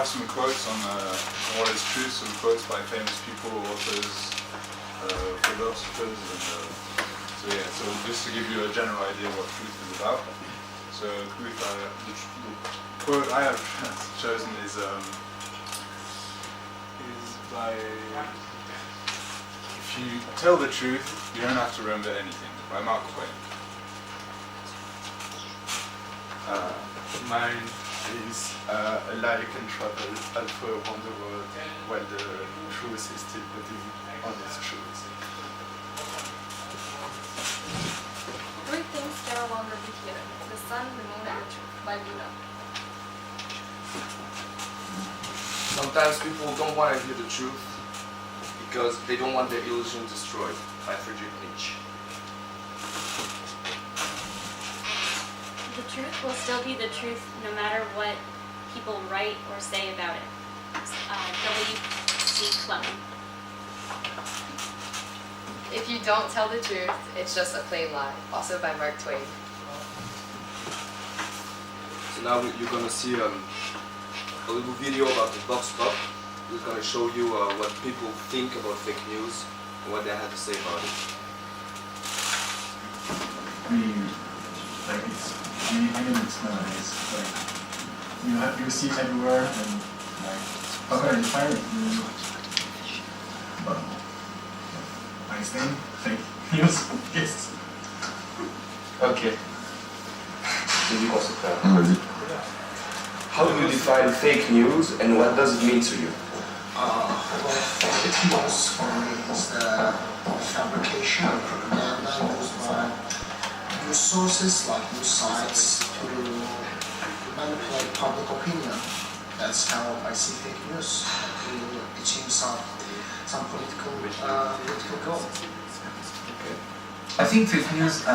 have some quotes on what is truth, some quotes by famous people, authors, philosophers, and so just to give you a general idea of what truth is about. So truth, the quote I have chosen is by, if you tell the truth, you don't have to remember anything, by Mark Twain. Mine is a lie can travel halfway around the world while the truth is still putting on its truth. 3 things can no longer be hidden: the sun, the moon, and the truth, by Buddha. Sometimes people don't want to hear the truth because they don't want their illusion destroyed, by Friedrich Nietzsche. The truth will still be the truth no matter what people write or say about it. W.C. Clement. If you don't tell the truth, it's just a plain lie. Also by Mark Twain. So now you're going to see a little video about the Vox Pop. It's going to show you what people think about fake news and what they have to say about it. I mean it's nowadays. Like you see it everywhere, and like how can I define it? Einstein, fake news. Yes. Okay. How do you define fake news, and what does it mean to you? Fake news for me is the fabrication of propaganda used by news sources like news sites to manipulate public opinion. That's how I see fake news, to achieve some political goal. Okay. I think fake news,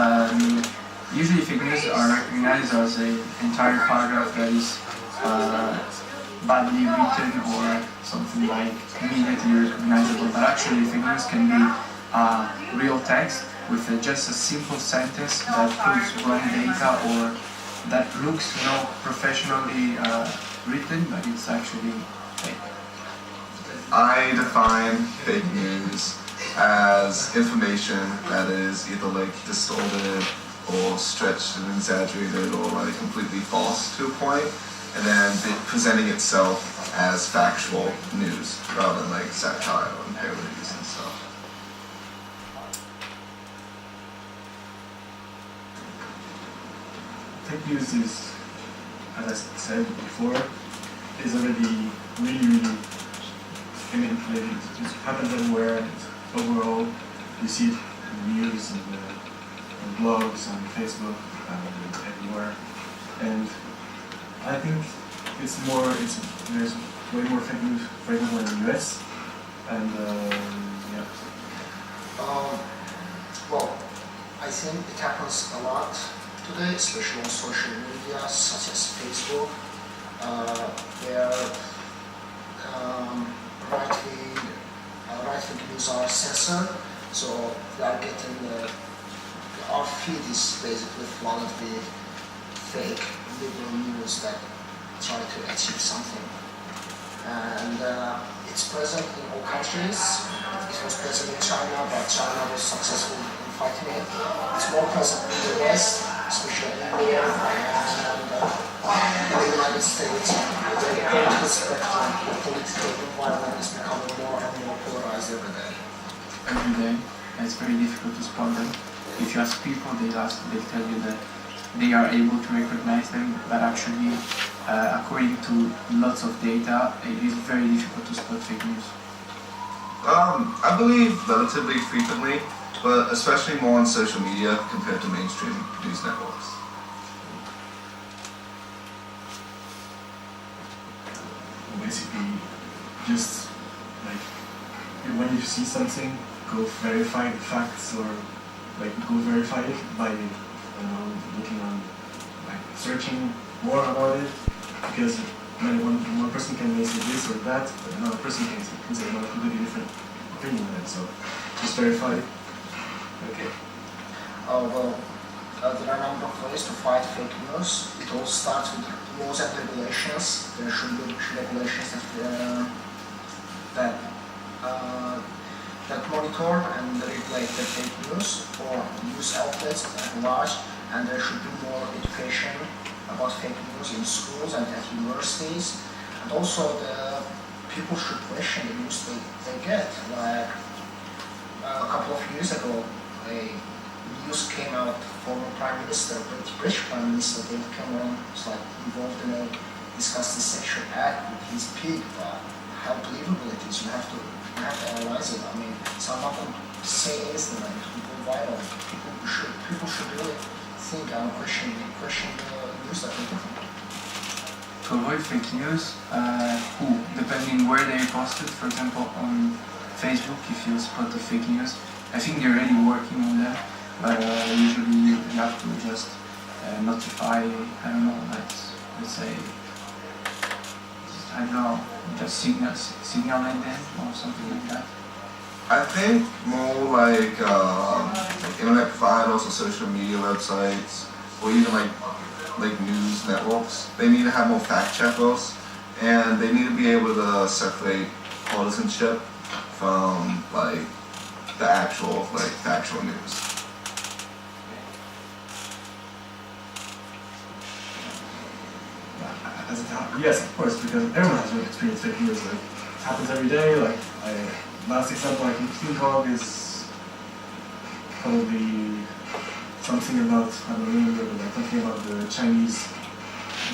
usually fake news are recognized as an entire paragraph that is badly written or something like immediately recognizable, but actually fake news can be real text with just a simple sentence that puts wrong data or that looks professionally written, but it's actually fake. I define fake news as information that is either like distorted or stretched and exaggerated or like completely false to a point, and then presenting itself as factual news rather than like satire and parodies and stuff. Fake news is, as I said before, is already really manipulated. It just happens everywhere, and overall you see it in the news and on blogs, on Facebook, everywhere. And I think there's way more fake news, for example, in the US. And yeah. Well, I think it happens a lot today, especially on social media such as Facebook, where right-wing news are censored, so we are getting our feed is basically flooded with fake liberal news that try to achieve something. And it's present in all countries. It was present in China, but China was successful in fighting it. It's more present in the West, especially in India and in the United States. The political spectrum, the political environment is becoming more and more polarized every day. Every day, and it's very difficult to spot them. If you ask people, they tell you that they are able to recognize them, but actually, according to lots of data, it is very difficult to spot fake news. I believe relatively frequently, but especially more on social media compared to mainstream news networks. Basically, just like when you see something, go verify the facts, or like go verify it by looking on, like searching more about it, because one person can say this or that, but another person can say a completely different opinion on it. So just verify it. Okay. Well, there are a number of ways to fight fake news. It all starts with laws and regulations. There should be regulations that monitor and regulate the fake news or news outlets at large, and there should be more education about fake news in schools and at universities. And also the people should question the news they get. Like a couple of years ago, a news came out, former Prime Minister, British Prime Minister, David Cameron was like involved in a disgusting sexual act with his pig. But how believable it is, you have to analyze it. I mean, so I'm not going to say anything like it will go viral. People should really think and question the news that they get. To avoid fake news, depending where they posted, for example on Facebook, if you spot the fake news, I think they're already working on that, but usually you have to just notify, I don't know, let's say, I don't know, just signal them or something like that. I think more like internet providers or social media websites, or even like news networks, they need to have more fact checkers, and they need to be able to separate partisanship from like the actual factual news. As it happens, yes, of course, because everyone has experienced fake news. Like, it happens every day. Like, last example I can think of is probably something about, I don't remember, but like talking about the Chinese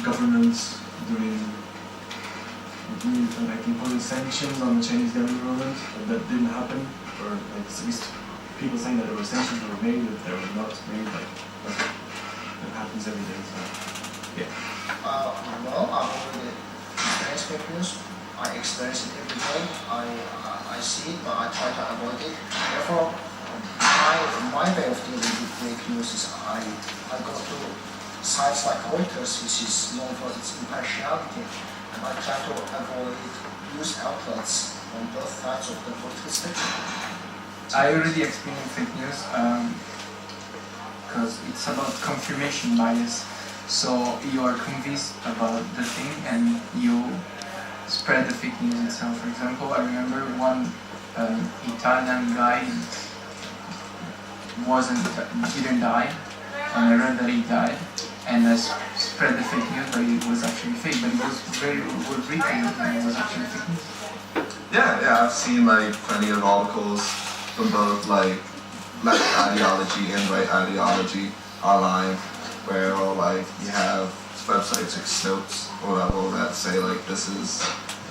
government doing like imposing sanctions on the Chinese government, but that didn't happen. Or like at least people saying that there were sanctions that were made, that they were not made. Like that happens every day. So yeah. Well, I've already experienced fake news. I experience it every day. I see it, but I try to avoid it. Therefore, my way of dealing with fake news is I go to sites like Reuters, which is known for its impartiality, and I try to avoid news outlets on both sides of the political spectrum. I already experienced fake news because it's about confirmation bias. So you are convinced about the thing and you spread the fake news itself. For example, I remember one Italian guy didn't die, and I read that he died, and I spread the fake news, but it was actually fake. But it was very well written, and it was actually fake news. Yeah, I've seen like plenty of articles from both like left ideology and right ideology online, where like you have websites like Snopes or whatever that say like this is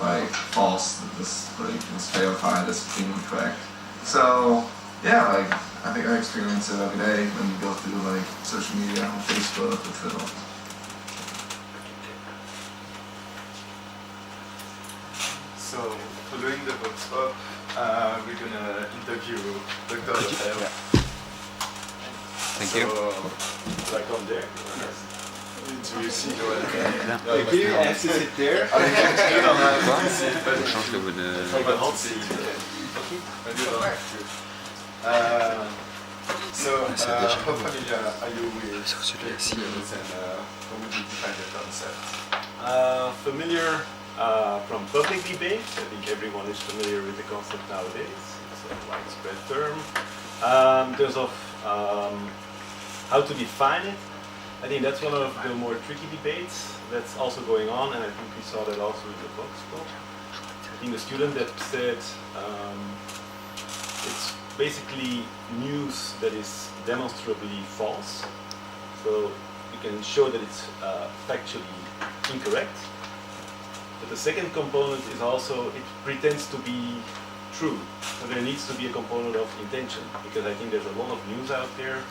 like false, that this like is verified, this is incorrect. So yeah, like I think I experience it every day when you go through like social media on Facebook or Twitter. So following the Vox Pop, we're gonna interview Dr. Lefebvre. Thank you. Like on there. Do you see Quoi? Change le mode. So, how familiar are you with fake news and how would you define the concept? Familiar from public debate. I think everyone is familiar with the concept nowadays. It's a widespread term. In terms of how to define it, I think that's one of the more tricky debates that's also going on, and I think we saw that also in the Vox Pop. I think the student that said it's basically news that is demonstrably false, so you can show that it's factually incorrect. But the second component is also it pretends to be true, so there needs to be a component of intention, because I think there's a lot of news out there.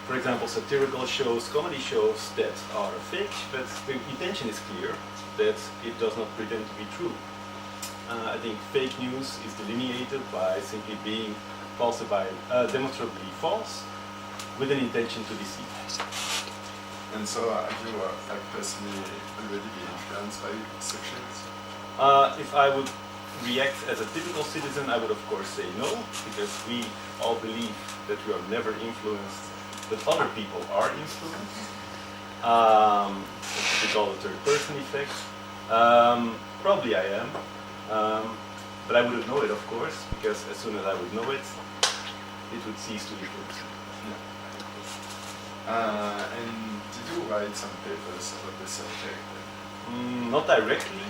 For example, satirical shows, comedy shows that are fake, but the intention is clear that it does not pretend to be true. I think fake news is delineated by simply being demonstrably false with an intention to deceive. And so have you like personally already been influenced by such things? If I would react as a typical citizen, I would of course say no, because we all believe that we are never influenced but other people are influenced. What we call the third person effect. Probably I am, but I wouldn't know it, of course, because as soon as I would know it, it would cease to influence me. And did you write some papers about the subject? Not directly,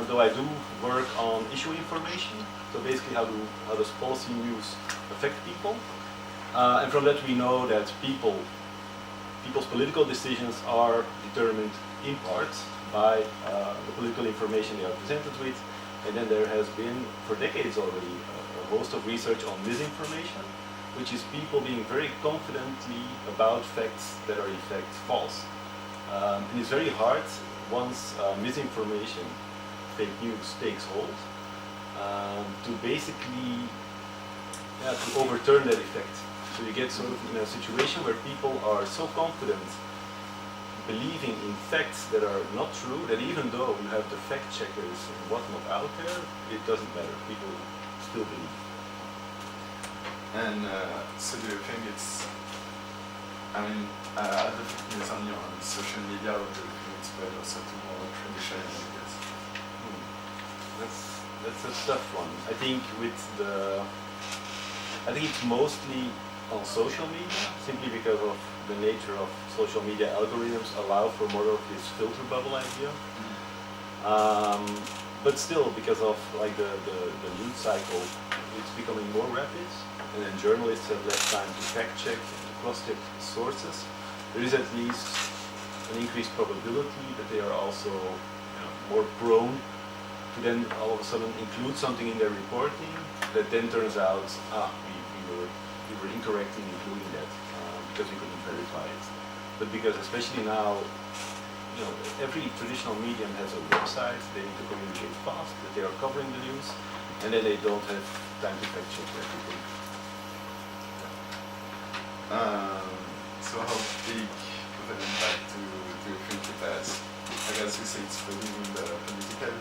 though I do work on issue information. So basically, how does policy news affect people? And from that, we know that people's political decisions are determined in part by the political information they are presented with. And then there has been, for decades already, a host of research on misinformation, which is people being very confidently about facts that are in fact false. And it's very hard once misinformation, fake news takes hold, to basically to overturn that effect. So you get sort of in a situation where people are so confident believing in facts that are not true that even though you have the fact checkers and whatnot out there, it doesn't matter. People still believe. And so do you think it's, I mean, the fake news only on social media, or do you think it's spread also to more traditional medias? That's a tough one. I think it's mostly on social media, simply because of the nature of social media algorithms allow for more of this filter bubble idea. But still, because of like the news cycle, it's becoming more rapid, and then journalists have less time to fact check and to cross-check sources. There is at least an increased probability that they are also more prone to then all of a sudden include something in their reporting that then turns out, we were incorrect in including that because we couldn't verify it. But because especially now, every traditional medium has a website, they need to communicate fast, that they are covering the news, and then they don't have time to fact check everything. So how big of an impact do you think it has? I guess you say it's really in the political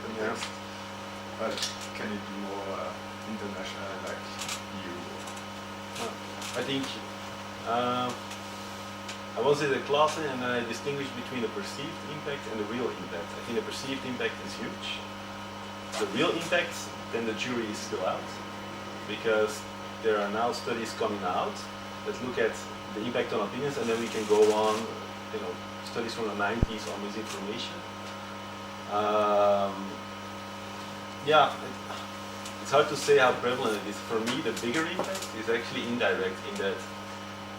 context, but can it be more international, like EU? I think I was in a class and I distinguished between the perceived impact and the real impact. I think the perceived impact is huge. The real impact, then the jury is still out, because there are now studies coming out that look at the impact on opinions, and then we can go on, studies from the 90s on misinformation. It's hard to say how prevalent it is. For me, the bigger impact is actually indirect, in that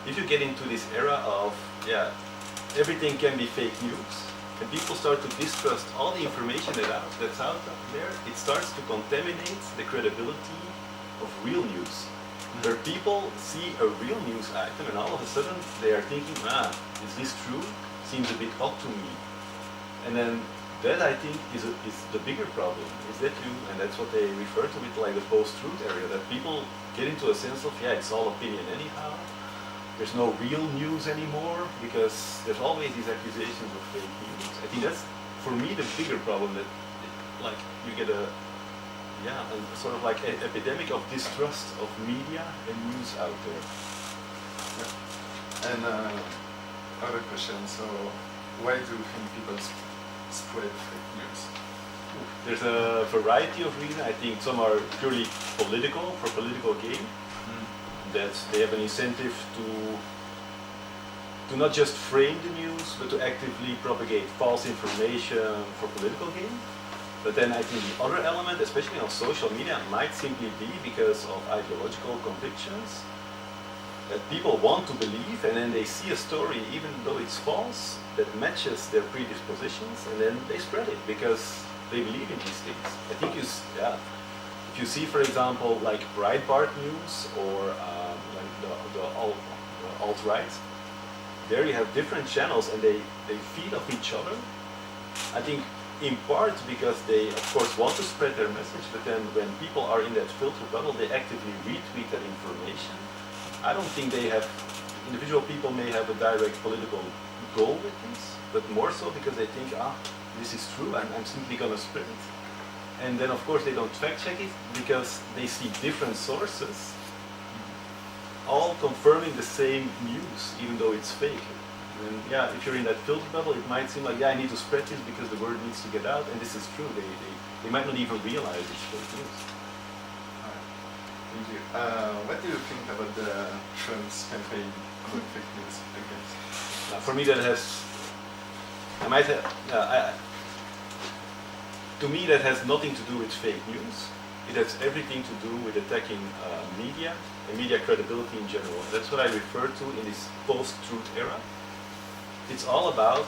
if you get into this era of, everything can be fake news, and people start to distrust all the information that's out there, it starts to contaminate the credibility of real news. Where people see a real news item and all of a sudden they are thinking, is this true? Seems a bit odd to me. And then that, I think, is the bigger problem, is that and that's what they refer to with like the post-truth area, that people get into a sense of, it's all opinion anyhow. There's no real news anymore, because there's always these accusations of fake news. I think that's, for me, the bigger problem, that you get a sort of like an epidemic of distrust of media and news out there. And other question, so why do you think people spread fake news? There's a variety of reasons. I think some are purely political, for political gain. That they have an incentive to not just frame the news, but to actively propagate false information for political gain. But then I think the other element, especially on social media, might simply be because of ideological convictions, that people want to believe, and then they see a story, even though it's false, that matches their predispositions, and then they spread it because they believe in these things. I think if you see, for example, like Breitbart News or like the alt-right, there you have different channels and they feed off each other. I think in part because they, of course, want to spread their message, but then when people are in that filter bubble, they actively retweet that information. I don't think they have, individual people may have a direct political goal with this, but more so because they think, this is true, I'm simply going to spread it. And then, of course, they don't fact check it because they see different sources all confirming the same news, even though it's fake. And yeah, if you're in that filter bubble, it might seem like, yeah, I need to spread this because the word needs to get out, and this is true. They might not even realize it's fake news. Thank you. What do you think about the Trump's campaign about fake news against? For me, that has, I might have, to me, that has nothing to do with fake news. It has everything to do with attacking media and media credibility in general. That's what I refer to in this post-truth era. It's all about,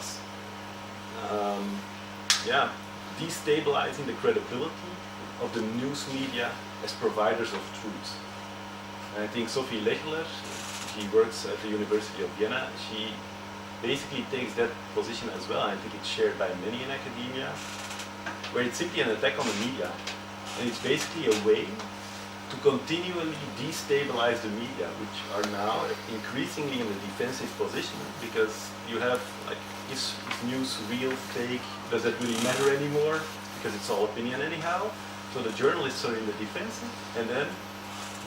destabilizing the credibility of the news media as providers of truth. And I think Sophie Lechler, she works at the University of Vienna, she basically takes that position as well. I think it's shared by many in academia, where it's simply an attack on the media. And it's basically a way to continually destabilize the media, which are now increasingly in a defensive position, because you have, like, is news real, fake, does that really matter anymore? Because it's all opinion anyhow. So the journalists are in the defensive, and then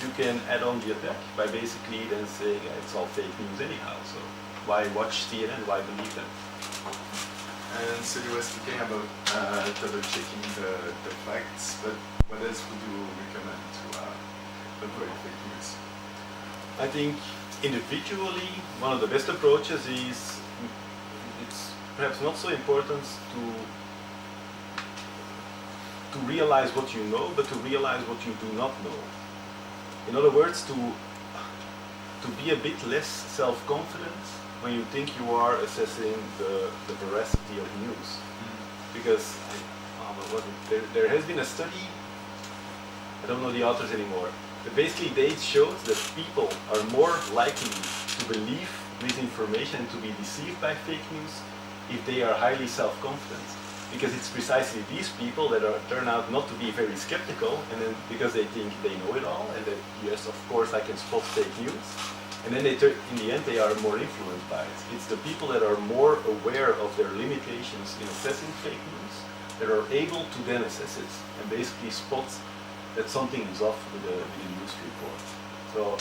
you can add on the attack by basically then saying it's all fake news anyhow. So why watch CNN? Why believe them? And so you were speaking about double checking the facts, but what else would you recommend to avoid fake news? I think individually, one of the best approaches is, it's perhaps not so important to realize what you know, but to realize what you do not know. In other words, to be a bit less self-confident when you think you are assessing the veracity of news. Because there has been a study, I don't know the authors anymore, but basically they showed that people are more likely to believe misinformation and to be deceived by fake news if they are highly self-confident. Because it's precisely these people that turn out not to be very skeptical, and then because they think they know it all, and that yes, of course I can spot fake news, and then in the end they are more influenced by it. It's the people that are more aware of their limitations in assessing fake news that are able to then assess it and basically spot that something is off with the news report. So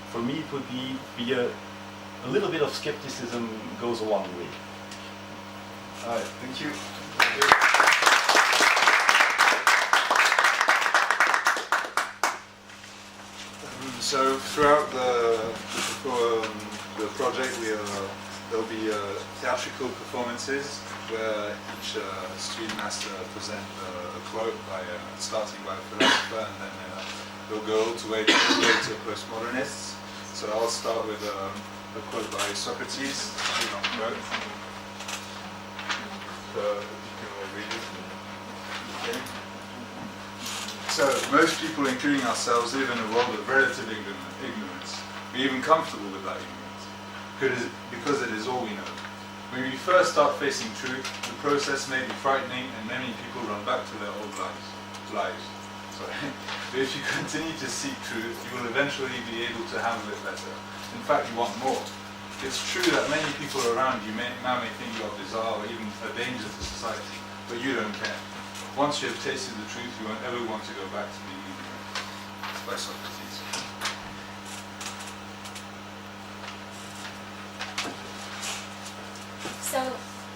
for me it would be a little bit of skepticism goes a long way. Alright, thank you. So throughout the project, there'll be theatrical performances where each student has to present a quote starting by a philosopher, and then they'll go all the way to postmodernists. So I'll start with a quote by Socrates. So you can all read it. Okay. So most people, including ourselves, live in a world of relative ignorance. We're even comfortable with that ignorance, because it is all we know. When we first start facing truth, the process may be frightening, and many people run back to their old lives. But if you continue to seek truth, you will eventually be able to handle it better. In fact, you want more. It's true that many people around you now may think you are bizarre or even a danger to society, but you don't care. Once you have tasted the truth, you won't ever want to go back to being ignorant. By Socrates. So,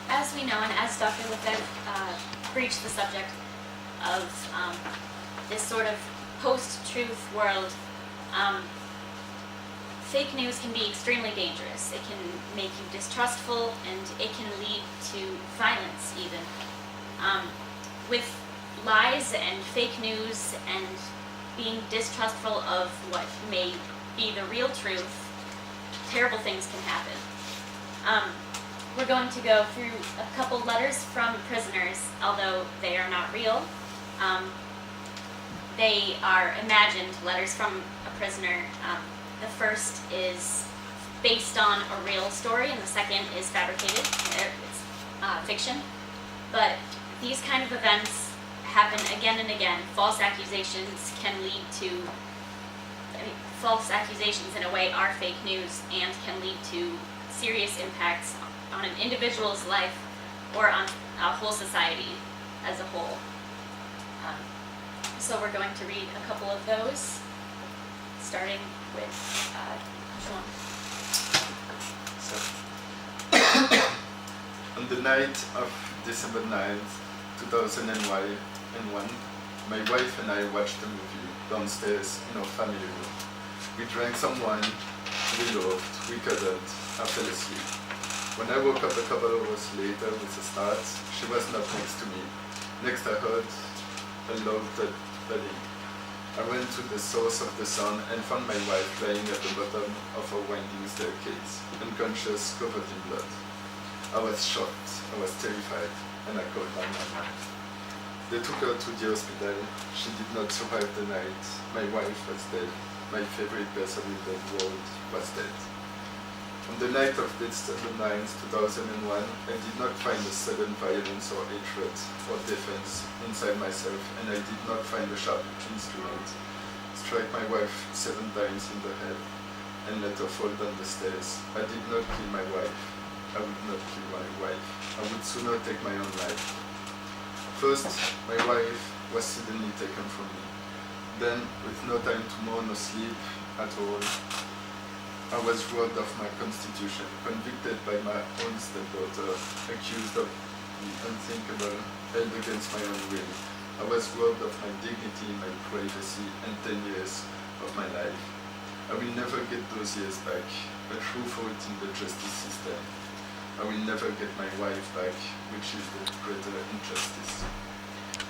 as we know, and as Dr. Lefebvre breached the subject of this sort of post-truth world, fake news can be extremely dangerous. It can make you distrustful, and it can lead to violence even. With lies and fake news and being distrustful of what may be the real truth, terrible things can happen. We're going to go through a couple letters from prisoners, although they are not real. They are imagined letters from a prisoner. The first is based on a real story, and the second is fabricated. It's fiction. But these kind of events happen again and again. False accusations can lead to, false accusations in a way are fake news and can lead to serious impacts on an individual's life or on a whole society as a whole. So we're going to read a couple of those. starting with Sean. So, on the night of December 9th, 2001, my wife and I watched a movie downstairs in our family room. We drank some wine, we laughed, we cuddled, I fell asleep. When I woke up a couple of hours later with a start, she was not next to me. Next I heard a loud thudding. I went to the source of the sound and found my wife lying at the bottom of a winding staircase, unconscious, covered in blood. I was shocked, I was terrified, and I called my mom. They took her to the hospital. She did not survive the night. My wife was dead. My favorite person in the world was dead. On the night of December 9th, 2001, I did not find a sudden violence or hatred or defense inside myself, and I did not find a sharp instrument. Strike my wife 7 times in the head and let her fall down the stairs. I did not kill my wife. I would not kill my wife. I would sooner take my own life. First, my wife was suddenly taken from me. Then, with no time to mourn or sleep at all, I was robbed of my constitution, convicted by my own stepdaughter, accused of the unthinkable, held against my own will. I was robbed of my dignity, my privacy, and 10 years of my life. I will never get those years back, a true fault in the justice system. I will never get my wife back, which is the greater injustice.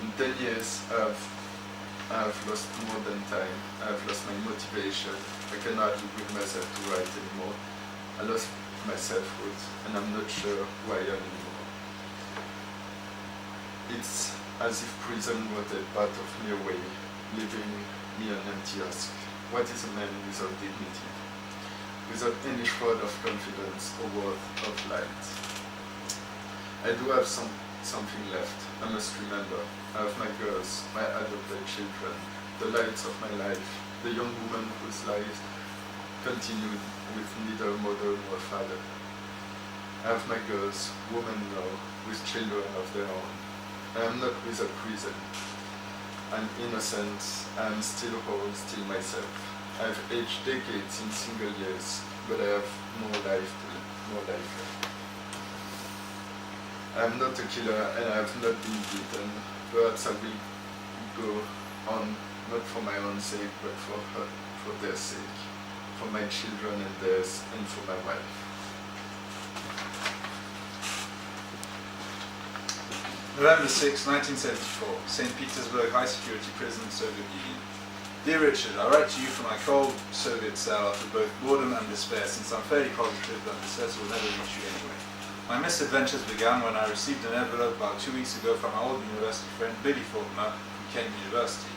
In 10 years, I have lost more than time. I have lost my motivation. I cannot bring myself to write anymore. I lost my selfhood, and I'm not sure who I am anymore. It's as if prison wanted part of me away, leaving me an empty husk. What is a man without dignity? Without any shred of confidence or worth of light? I do have something left. I must remember. I have my girls, my adopted children, the lights of my life, the young woman whose life continued with neither mother nor father. I have my girls, women now, with children of their own. I am not without prison. I'm innocent. I am still whole, still myself. I have aged decades in single years, but I have more life left. I am not a killer, and I have not been beaten. Perhaps I will go on, not for my own sake, but for their sake, for my children and theirs, and for my wife. November 6, 1974, St. Petersburg High Security Prison, Soviet Union. Dear Richard, I write to you from my cold Soviet cell after both boredom and despair, since I'm fairly positive that this letter will never reach you anyway. My misadventures began when I received an envelope about 2 weeks ago from my old university friend Billy Faulkner from Kent University.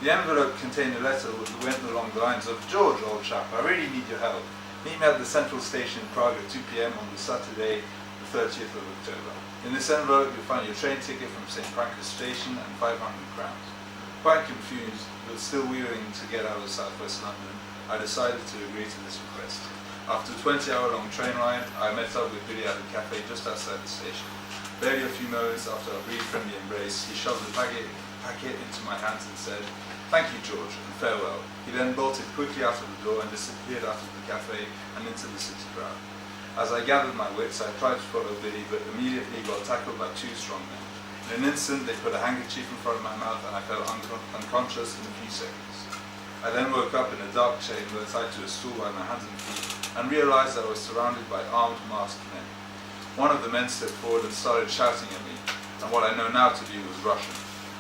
The envelope contained a letter that went along the lines of, George, old chap, I really need your help. Meet me at the Central Station in Prague at 2 p.m. on the Saturday, the 30th of October. In this envelope you'll find your train ticket from St. Pancras Station and 500 crowns. Quite confused, but still willing to get out of southwest London, I decided to agree to this request. After a 20-hour-long train ride, I met up with Billy at a cafe just outside the station. Barely a few moments after a brief friendly embrace, he shoved the packet into my hands and said, "Thank you, George, and farewell." He then bolted quickly out of the door and disappeared out of the cafe and into the city crowd. As I gathered my wits, I tried to follow Billy, but immediately got tackled by 2 strong men. In an instant, they put a handkerchief in front of my mouth and I fell unconscious in a few seconds. I then woke up in a dark chamber tied to a stool by my hands and feet, and realized I was surrounded by armed, masked men. One of the men stepped forward and started shouting at me, and what I know now to be was Russian.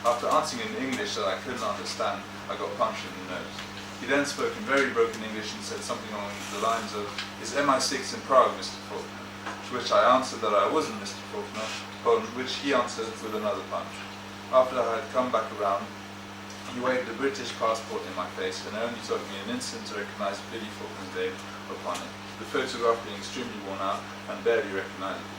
After answering in English that I couldn't understand, I got punched in the nose. He then spoke in very broken English and said something along the lines of, "Is MI6 in Prague, Mr. Faulkner?" To which I answered that I wasn't Mr. Faulkner, upon which he answered with another punch. After I had come back around, he waved a British passport in my face, and it only took me an instant to recognize Billy Faulkner's name upon it, the photograph being extremely worn out and barely recognizable.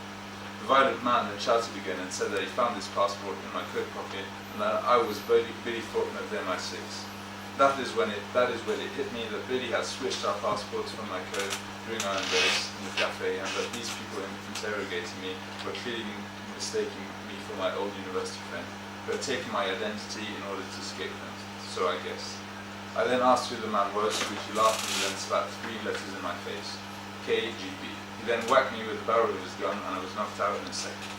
The violent man had shouted again and said that he found his passport in my coat pocket and that I was Billy Faulkner of the MI6. That is when it hit me that Billy had switched our passports from my coat during our embrace in the cafe, and that these people interrogating me were clearly mistaking me for my old university friend, who had taken my identity in order to escape them. So I guessed. I then asked who the man was, to which he laughed and then spat 3 letters in my face. KGB. He then whacked me with the barrel of his gun and I was knocked out in a second.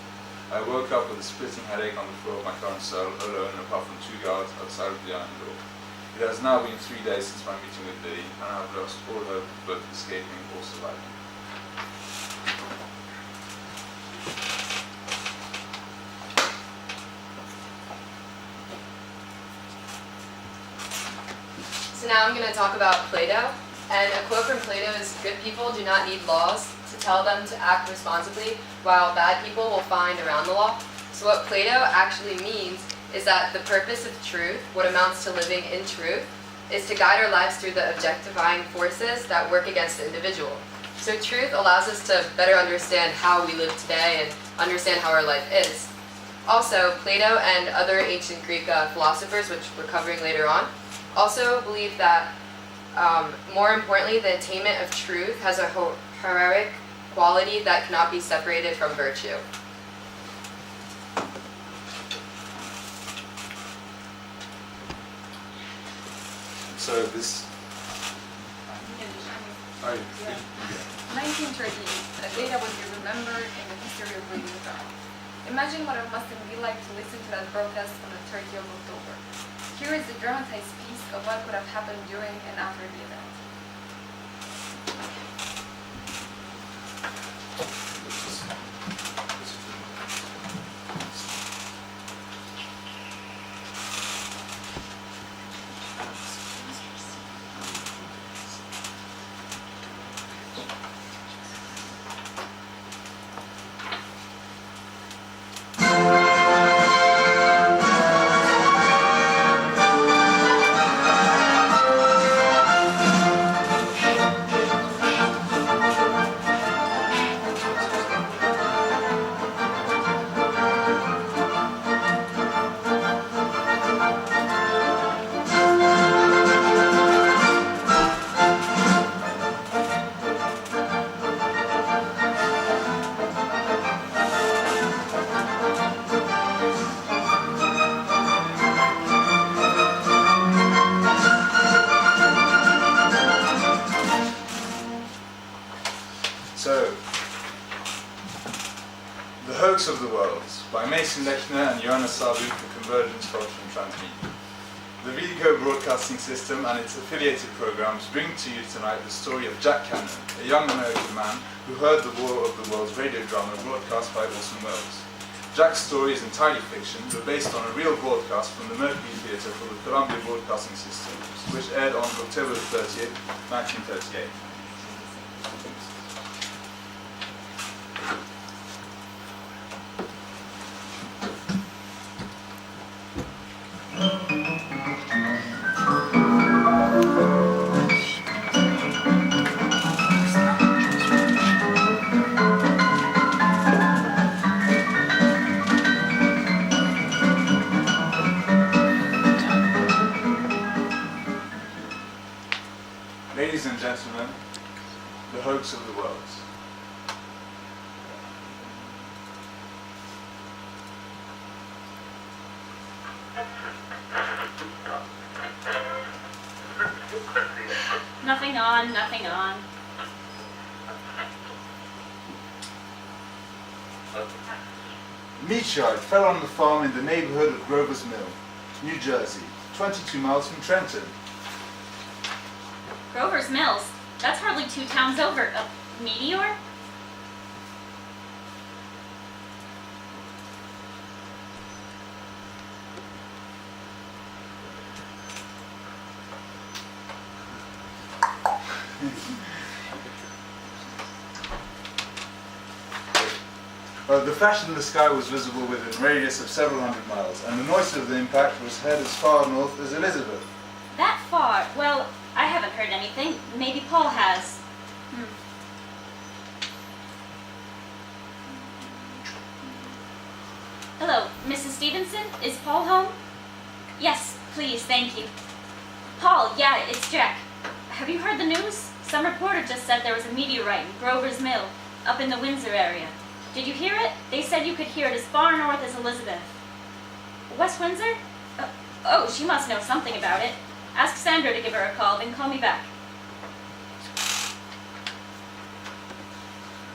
I woke up with a splitting headache on the floor of my current cell, alone apart from 2 guards outside of the iron door. It has now been 3 days since my meeting with Billy, and I have lost all hope of both escaping or surviving. So now I'm going to talk about Plato. And a quote from Plato is, "Good people do not need laws to tell them to act responsibly, while bad people will find around the law." So what Plato actually means is that the purpose of truth, what amounts to living in truth, is to guide our lives through the objectifying forces that work against the individual. So truth allows us to better understand how we live today and understand how our life is. Also, Plato and other ancient Greek philosophers, which we're covering later on, also believe that, more importantly, the attainment of truth has a heroic quality that cannot be separated from virtue. So this... 1938, a day that will be remembered in the history of radio drama. Imagine what it must be like to listen to that broadcast on the 30th of October. Here is the dramatized piece of what could have happened during and after the event. So, The Hoax of the World by Mason Lechner and Johannes Sabu for Convergence Culture and Transmedia. The Vigo Broadcasting System and its affiliated programs bring to you tonight the story of Jack Cannon, a young American man who heard the War of the Worlds radio drama broadcast by Orson Welles. Jack's story is entirely fiction, but based on a real broadcast from the Mercury Theatre for the Columbia Broadcasting System, which aired on October 30th, 1938. Ladies and gentlemen, The Hoax of the World. Nothing on, nothing on. Meteorite fell on the farm in the neighborhood of Grover's Mill, New Jersey, 22 miles from Trenton. Grover's Mills? That's hardly 2 towns over. A meteor? The flash in the sky was visible within a radius of several hundred miles, and the noise of the impact was heard as far north as Elizabeth. That far? Well, I haven't heard anything. Maybe Paul has. Hello, Mrs. Stevenson? Is Paul home? Yes, please, thank you. Paul, yeah, it's Jack. Have you heard the news? Some reporter just said there was a meteorite in Grover's Mill, up in the Windsor area. Did you hear it? They said you could hear it as far north as Elizabeth. West Windsor? Oh, she must know something about it. Ask Sandra to give her a call, then call me back.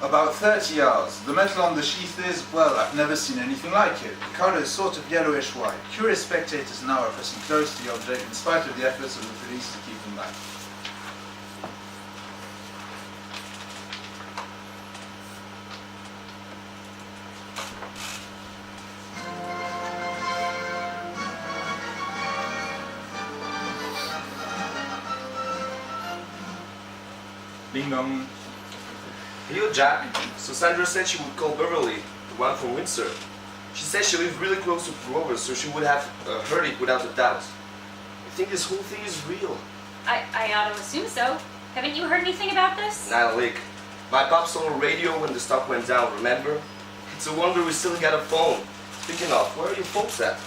About 30 yards. The metal on the sheath is, well, I've never seen anything like it. The color is sort of yellowish white. Curious spectators now are pressing close to the object in spite of the efforts of the police to keep them back. Ding dong. Yo, Jack. So Sandra said she would call Beverly, the one from Windsor. She said she lived really close to Grover, so she would have heard it without a doubt. I think this whole thing is real. I ought to assume so. Haven't you heard anything about this? Not a lick. My pop saw a radio when the stock went down, remember? It's a wonder we still got a phone. Speaking of, where are your folks at?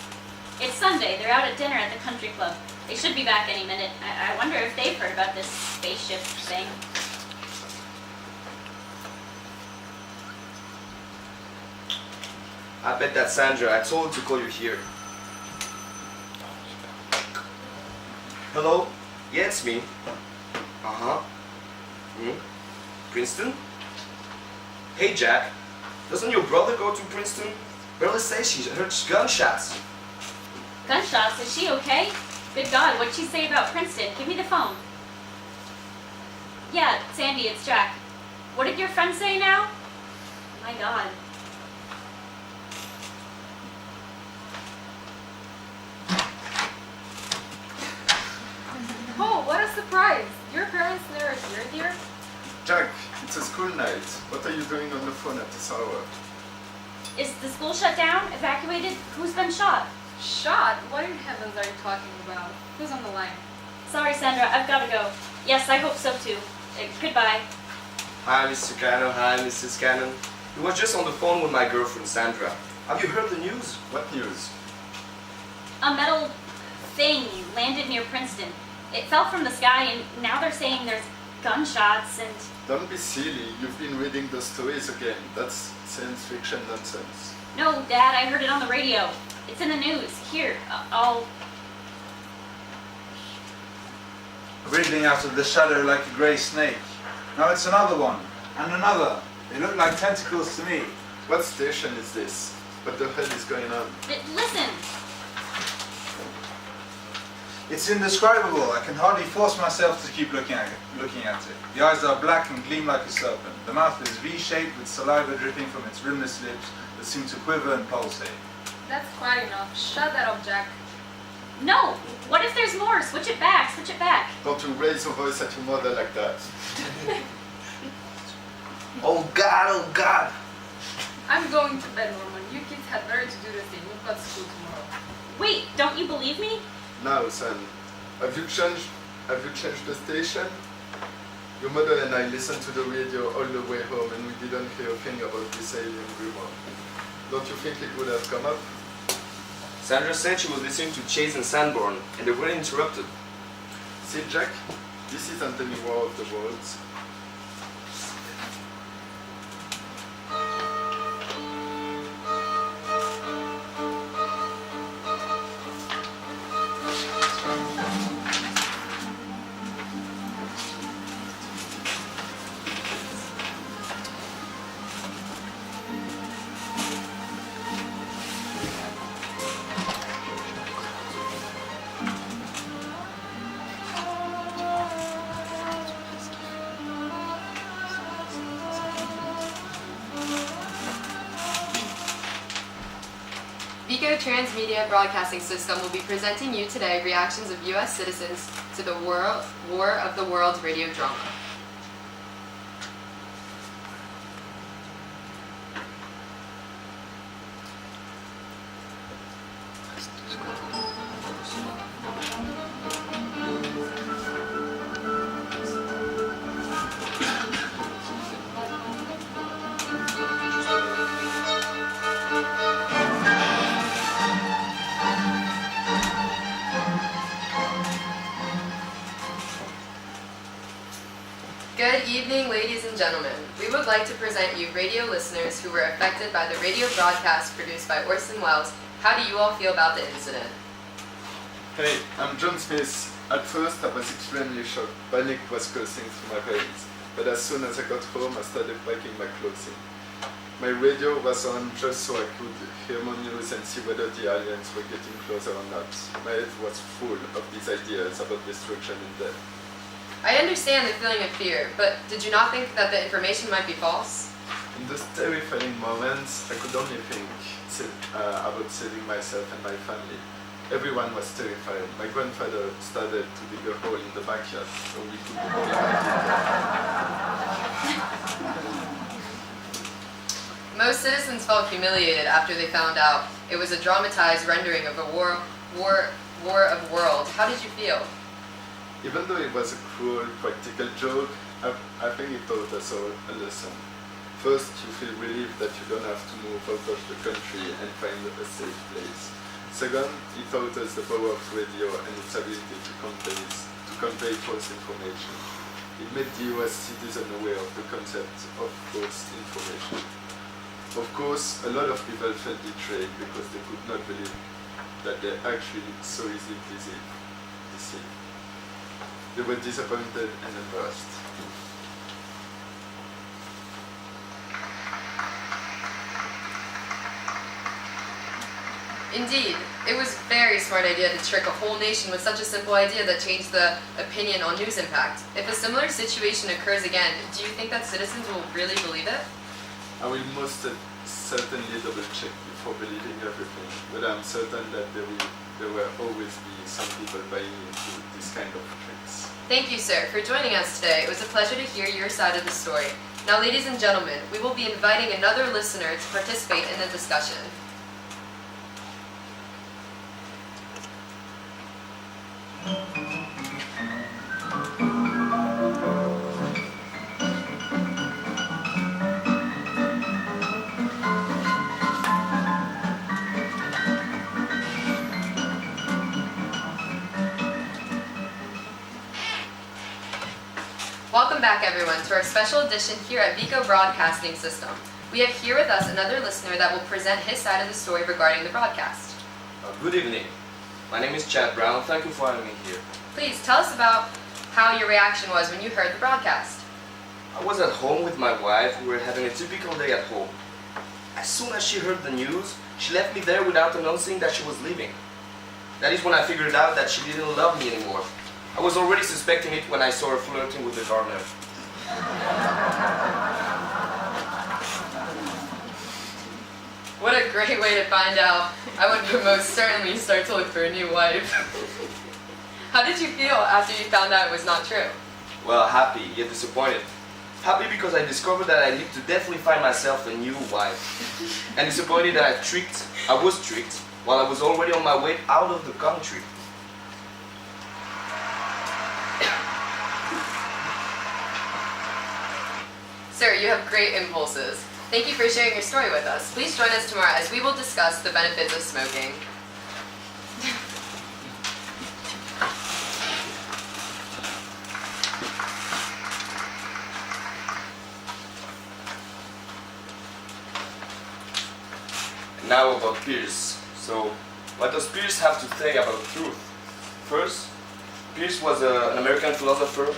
It's Sunday. They're out at dinner at the country club. They should be back any minute. I wonder if they've heard about this spaceship thing. I bet that's Sandra. I told her to call you here. Hello? Yeah, it's me. Uh-huh. Princeton? Hey, Jack. Doesn't your brother go to Princeton? Beverly says she heard gunshots. Gunshots? Is she okay? Good God, what'd she say about Princeton? Give me the phone. Yeah, Sandy, it's Jack. What did your friend say now? My God. Oh, what a surprise! Your parents never appeared here? Jack, it's a school night. What are you doing on the phone at this hour? Is the school shut down? Evacuated? Who's been shot? Shot? What in heavens are you talking about? Who's on the line? Sorry, Sandra, I've got to go. Yes, I hope so too. Goodbye. Hi, Mr. Cannon. Hi, Mrs. Cannon. He was just on the phone with my girlfriend, Sandra. Have you heard the news? What news? A metal thing landed near Princeton. It fell from the sky, and now they're saying there's gunshots and... Don't be silly. You've been reading the stories again. That's science fiction nonsense. No, Dad, I heard it on the radio. It's in the news. Here, I'll... Wriggling out of the shadow like a grey snake. Now it's another one, and another. They look like tentacles to me. What station is this? What the hell is going on? Listen! It's indescribable. I can hardly force myself to keep looking at it. The eyes are black and gleam like a serpent. The mouth is V-shaped with saliva dripping from its rimless lips that seem to quiver and pulsate. That's quite enough. Shut that up, Jack. No! What if there's more? Switch it back, switch it back. Don't you raise your voice at your mother like that. Oh God. I'm going to bed, Norman. You kids had better to do the thing. We've got school tomorrow. Wait, don't you believe me? Now, son, have you changed the station? Your mother and I listened to the radio all the way home and we didn't hear a thing about this alien rumor. Don't you think it would have come up? Sandra said she was listening to Chase and Sanborn, and they were interrupted. See, Jack, this isn't any War of the Worlds. Vico Transmedia Broadcasting System will be presenting you today reactions of U.S. citizens to the War of the Worlds radio drama. Good evening, ladies and gentlemen. We would like to present you radio listeners who were affected by the radio broadcast produced by Orson Welles. How do you all feel about the incident? Hey, I'm John Smith. At first, I was extremely shocked. Panic was coursing through my veins. But as soon as I got home, I started packing my clothing. My radio was on just so I could hear more news and see whether the aliens were getting closer or not. My head was full of these ideas about destruction and death. I understand the feeling of fear, but did you not think that the information might be false? In those terrifying moments, I could only think about saving myself and my family. Everyone was terrified. My grandfather started to dig a hole in the backyard so we could all Most citizens felt humiliated after they found out it was a dramatized rendering of a war of worlds. How did you feel? Even though it was a cruel, practical joke, I think it taught us all a lesson. First, you feel relieved that you don't have to move out of the country and find a safe place. Second, it taught us the power of radio and its ability to convey false information. It made the US citizen aware of the concept of false information. Of course, a lot of people felt betrayed because they could not believe that they actually so easily deceived. They were disappointed and embarrassed. Indeed, it was a very smart idea to trick a whole nation with such a simple idea that changed the opinion on news impact. If a similar situation occurs again, do you think that citizens will really believe it? I will most certainly double check before believing everything, but I'm certain that there will always be some people buying into this kind of tricks. Thank you, sir, for joining us today. It was a pleasure to hear your side of the story. Now, ladies and gentlemen, we will be inviting another listener to participate in the discussion. Welcome back, everyone, to our special edition here at Vico Broadcasting System. We have here with us another listener that will present his side of the story regarding the broadcast. Good evening. My name is Chad Brown. Thank you for having me here. Please tell us about how your reaction was when you heard the broadcast. I was at home with my wife. We were having a typical day at home. As soon as she heard the news, she left me there without announcing that she was leaving. That is when I figured out that she didn't love me anymore. I was already suspecting it when I saw her flirting with the gardener. What a great way to find out. I would most certainly start to look for a new wife. How did you feel after you found out it was not true? Well, happy, yet disappointed. Happy because I discovered that I need to definitely find myself a new wife. And disappointed that I was tricked while I was already on my way out of the country. Sir, you have great impulses. Thank you for sharing your story with us. Please join us tomorrow as we will discuss the benefits of smoking. Now about Peirce. So, what does Peirce have to say about truth? First, Peirce was an American philosopher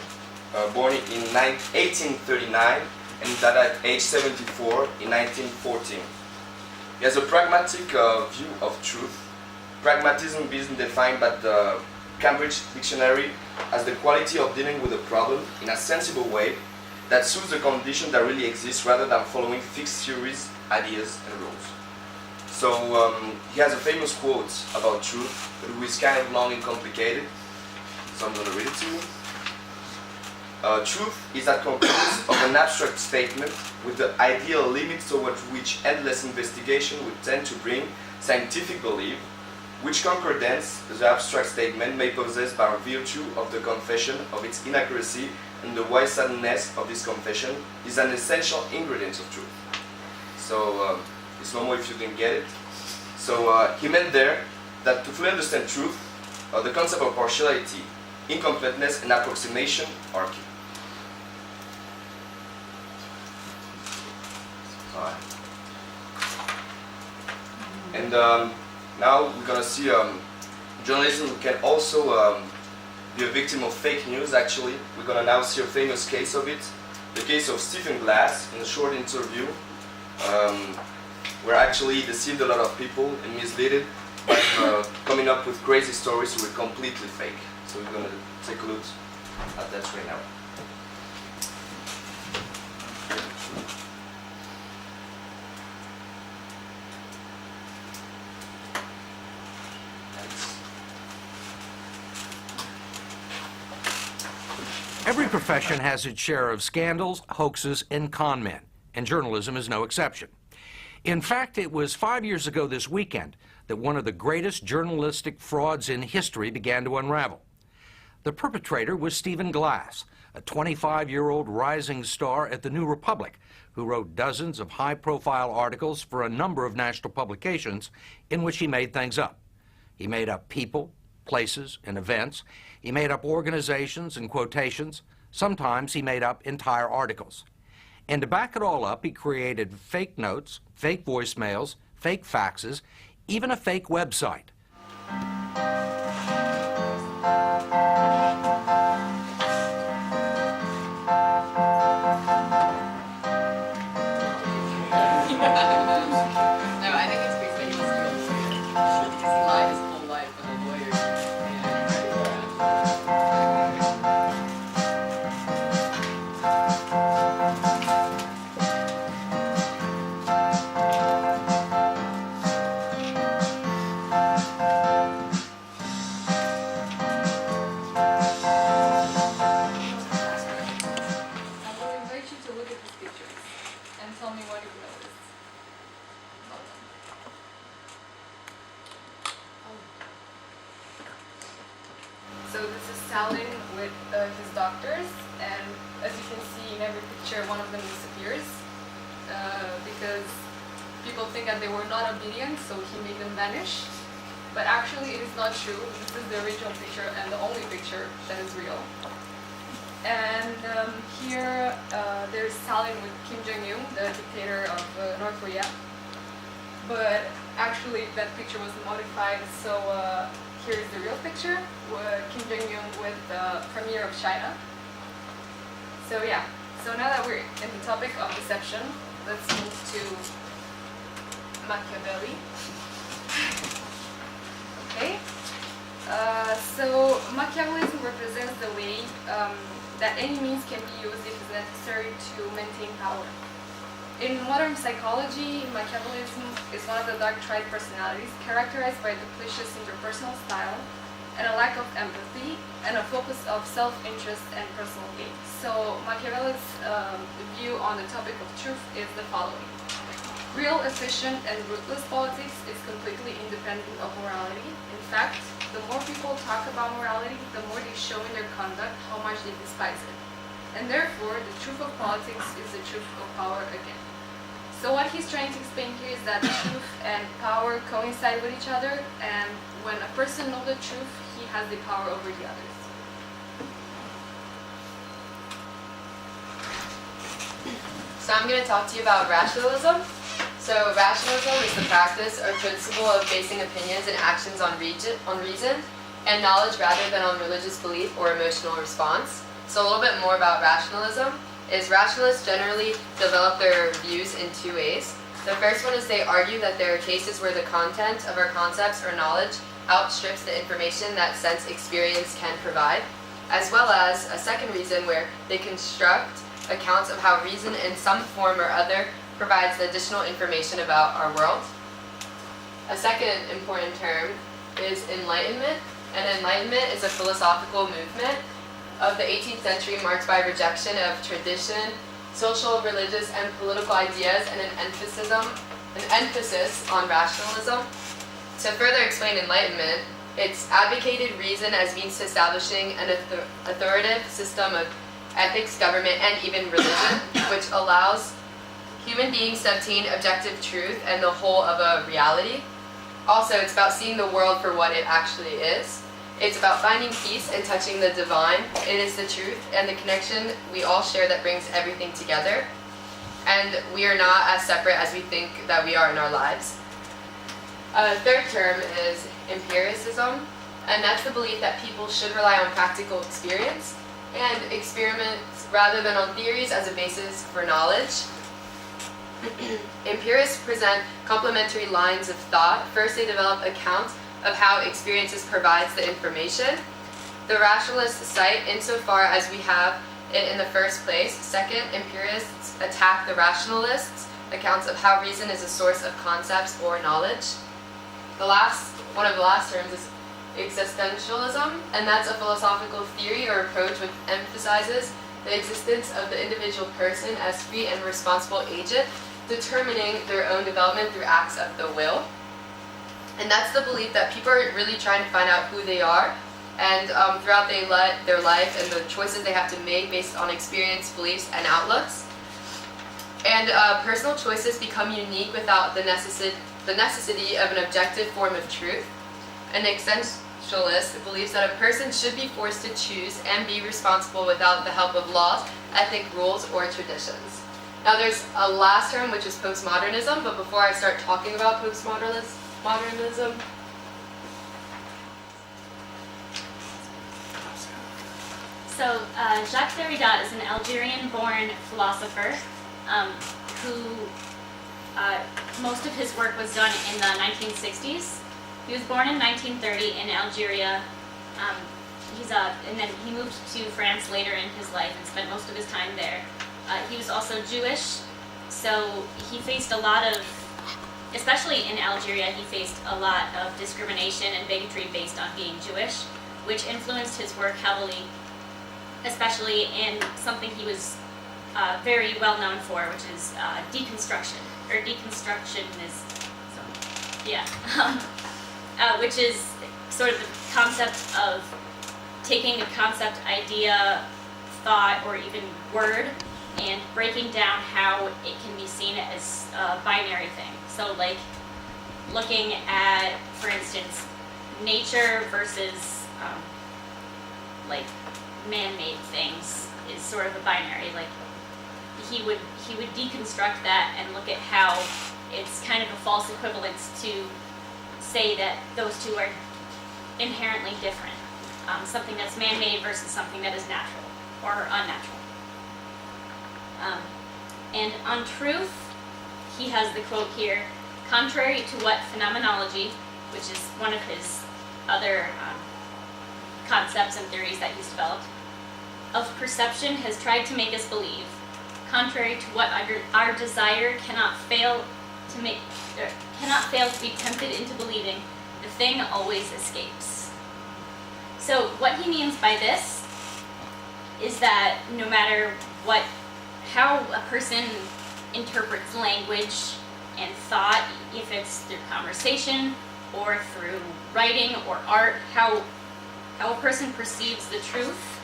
born in 1839 and died at age 74 in 1914. He has a pragmatic view of truth. Pragmatism being defined by the Cambridge Dictionary as the quality of dealing with a problem in a sensible way that suits the condition that really exists rather than following fixed theories, ideas, and rules. So he has a famous quote about truth, which is kind of long and complicated, so I'm going to read it to you. Truth is that component of an abstract statement with the ideal limit towards which endless investigation would tend to bring scientific belief, which concordance the abstract statement may possess by virtue of the confession of its inaccuracy and the wiseness of this confession is an essential ingredient of truth. So, it's normal if you didn't get it. So, he meant there that to fully understand truth, the concept of partiality, incompleteness, and approximation are key. And now we're gonna see journalism can also be a victim of fake news actually. We're gonna now see a famous case of it. The case of Stephen Glass in a short interview, where actually he deceived a lot of people and misled by coming up with crazy stories that were completely fake. So we're gonna take a look at that right now. Every profession has its share of scandals, hoaxes, and con men, and journalism is no exception. In fact, it was 5 years ago this weekend that one of the greatest journalistic frauds in history began to unravel. The perpetrator was Stephen Glass, a 25-year-old rising star at the New Republic, who wrote dozens of high-profile articles for a number of national publications in which he made things up. He made up people, places, and events. He made up organizations and quotations. Sometimes he made up entire articles. And to back it all up, he created fake notes, fake voicemails, fake faxes, even a fake website. No, I think it's because he was because he lied his whole life with a lawyer. I will invite you to look at these pictures and tell me what you've noticed. About them. So this is Stalin with his doctors, and as you can see in every picture, one of them disappears because people think that they were not obedient, so he made them vanish. But actually, it is not true. This is the original picture and the only picture that is real. And here, there's Stalin with Kim Jong-un, the dictator of North Korea. But actually, that picture was modified, so here's the real picture with Kim Jong-un with the premier of China. So yeah, so now that we're in the topic of deception, let's move to Machiavelli. Okay, so Machiavellism represents the way that any means can be used if it's necessary to maintain power. In modern psychology, Machiavellism is one of the dark triad personalities characterized by a duplicitous interpersonal style and a lack of empathy and a focus of self-interest and personal gain. So Machiavelli's view on the topic of truth is the following. Real, efficient, and ruthless politics is completely independent of morality. In fact, the more people talk about morality, the more they show in their conduct how much they despise it. And therefore, the truth of politics is the truth of power again. So what he's trying to explain here is that truth and power coincide with each other, and when a person knows the truth, he has the power over the others. So I'm going to talk to you about rationalism. So rationalism is the practice or principle of basing opinions and actions on reason and knowledge rather than on religious belief or emotional response. So a little bit more about rationalism is rationalists generally develop their views in two ways. The first one is they argue that there are cases where the content of our concepts or knowledge outstrips the information that sense experience can provide, as well as a second reason where they construct accounts of how reason in some form or other provides the additional information about our world. A second important term is enlightenment, and enlightenment is a philosophical movement of the 18th century marked by rejection of tradition, social, religious, and political ideas, and an emphasis on rationalism. To further explain enlightenment, it's advocated reason as means to establishing an authoritative system of ethics, government, and even religion, which allows human beings to obtain objective truth and the whole of a reality. Also, it's about seeing the world for what it actually is. It's about finding peace and touching the divine. It is the truth and the connection we all share that brings everything together. And we are not as separate as we think that we are in our lives. A third term is empiricism, and that's the belief that people should rely on practical experience and experiments rather than on theories as a basis for knowledge. Empirists present complementary lines of thought. First, they develop accounts of how experiences provides the information. The rationalists cite insofar as we have it in the first place. Second, empirists attack the rationalists' accounts of how reason is a source of concepts or knowledge. One of the last terms is existentialism, and that's a philosophical theory or approach which emphasizes the existence of the individual person as free and responsible agent, determining their own development through acts of the will. And that's the belief that people are really trying to find out who they are, and throughout their life and the choices they have to make based on experience, beliefs, and outlooks. And personal choices become unique without the necessity of an objective form of truth. An existentialist believes that a person should be forced to choose and be responsible without the help of laws, ethic rules, or traditions. Now there's a last term, which is postmodernism, but before I start talking about postmodernism, So Jacques Derrida is an Algerian-born philosopher who most of his work was done in the 1960s. He was born in 1930 in Algeria. And then he moved to France later in his life and spent most of his time there. He was also Jewish, so he faced a lot of, especially in Algeria, he faced a lot of discrimination and bigotry based on being Jewish, which influenced his work heavily, especially in something he was very well known for, which is deconstruction, or deconstructionism. Which is sort of the concept of taking a concept, idea, thought, or even word, and breaking down how it can be seen as a binary thing. So like looking at, for instance, nature versus like man-made things is sort of a binary. Like he would deconstruct that and look at how it's kind of a false equivalence to say that those two are inherently different. Something that's man-made versus something that is natural or unnatural. And on truth, he has the quote here, contrary to what phenomenology, which is one of his other concepts and theories that he's developed, of perception has tried to make us believe, contrary to what our desire cannot fail to be tempted into believing, the thing always escapes. So what he means by this is that no matter how a person interprets language and thought, if it's through conversation or through writing or art, how a person perceives the truth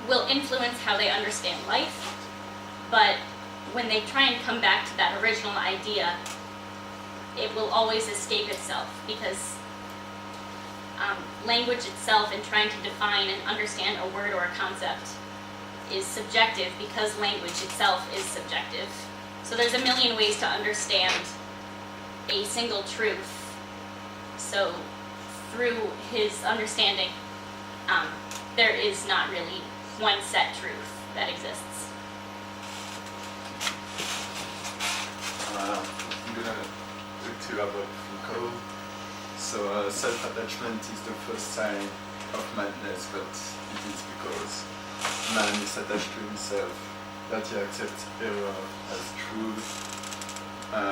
will influence how they understand life. But when they try and come back to that original idea, it will always escape itself, because language itself, and trying to define and understand a word or a concept, is subjective, because language itself is subjective. So there's a million ways to understand a single truth. So through his understanding, there is not really one set truth that exists. I'm gonna talk to you about Foucault. So self-attachment is the first sign of madness, but it is because man is attached to himself that he accepts error as truth,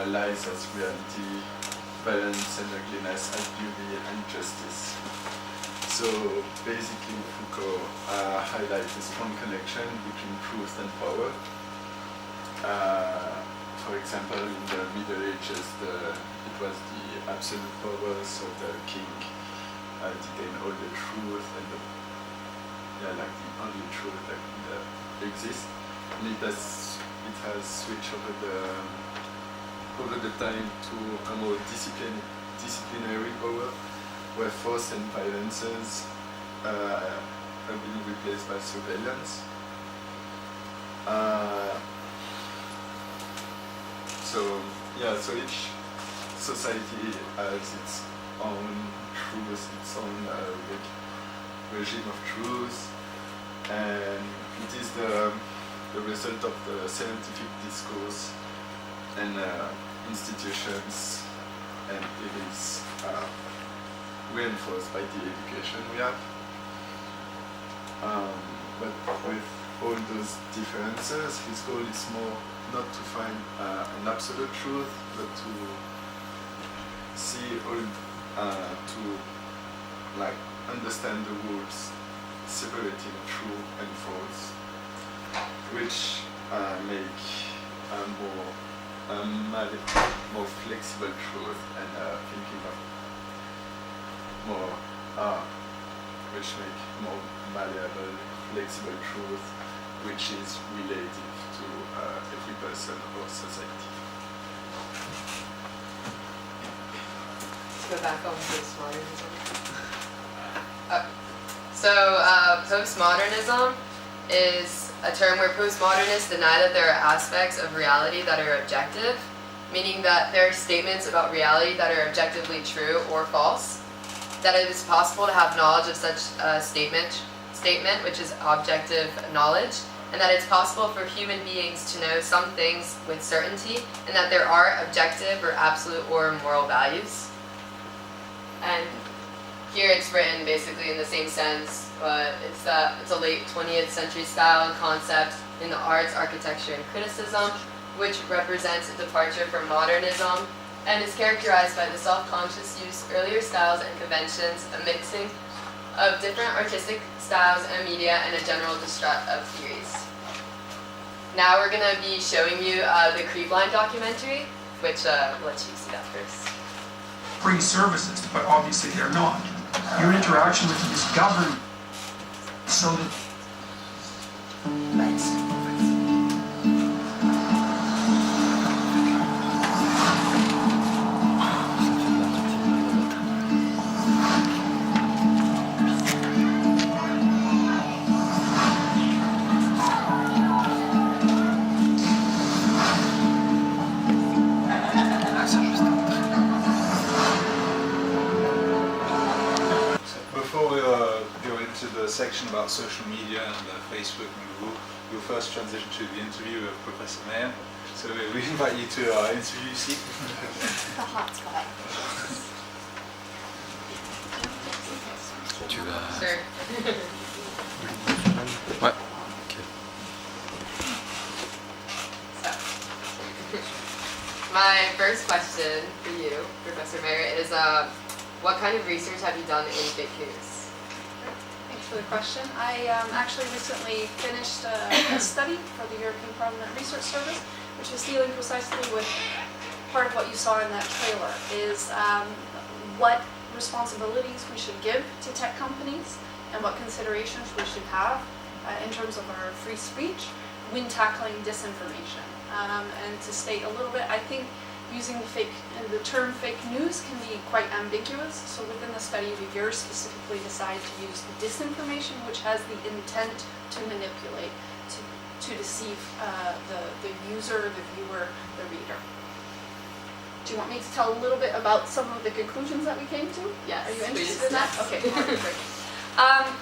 lies as reality, violence and ugliness as beauty and justice. So basically Foucault highlights a strong connection between truth and power. For example, in the Middle Ages, it was the absolute power, so the king detained all the truth and the only truth that could exist. And it has switched over the time to a more disciplinary power, where force and violences have been replaced by surveillance. So each society has its own impose its own regime of truth, and it is the result of the scientific discourse and institutions, and it is reinforced by the education we have. But with all those differences, his goal is more not to find an absolute truth, but to see all, to like understand the rules separating true and false, which make a more flexible truth and thinking of more, which make more malleable, flexible truth, which is relative to every person or society. Let's go back on postmodernism. Postmodernism is a term where postmodernists deny that there are aspects of reality that are objective, meaning that there are statements about reality that are objectively true or false, that it is possible to have knowledge of such a statement, which is objective knowledge, and that it's possible for human beings to know some things with certainty, and that there are objective or absolute or moral values. And here it's written basically in the same sense, but it's a late 20th century style and concept in the arts, architecture, and criticism, which represents a departure from modernism, and is characterized by the self-conscious use of earlier styles and conventions, a mixing of different artistic styles and media, and a general distrust of theories. Now we're going to be showing you the Creedline documentary, which we'll let you see that first. Free services, but obviously they're not. Your interaction with them is governed so that... Nice. Before we go into the section about social media and Facebook and Google, we'll first transition to the interview of Professor Mayer. So we invite you to our interview seat. The hot spot. Tu vas... Sure. Ouais. So, my first question for you, Professor Mayer, is what kind of research have you done in fake news? Thanks for the question. I actually recently finished a study for the European Parliament Research Service, which was dealing precisely with part of what you saw in that trailer, is what responsibilities we should give to tech companies and what considerations we should have in terms of our free speech when tackling disinformation. And to state a little bit, I think using the term fake news can be quite ambiguous. So within the study, we very specifically decide to use disinformation, which has the intent to manipulate, to deceive the user, the viewer, the reader. Do you want me to tell a little bit about some of the conclusions that we came to? Yes. Are you interested please. in that? Okay, great.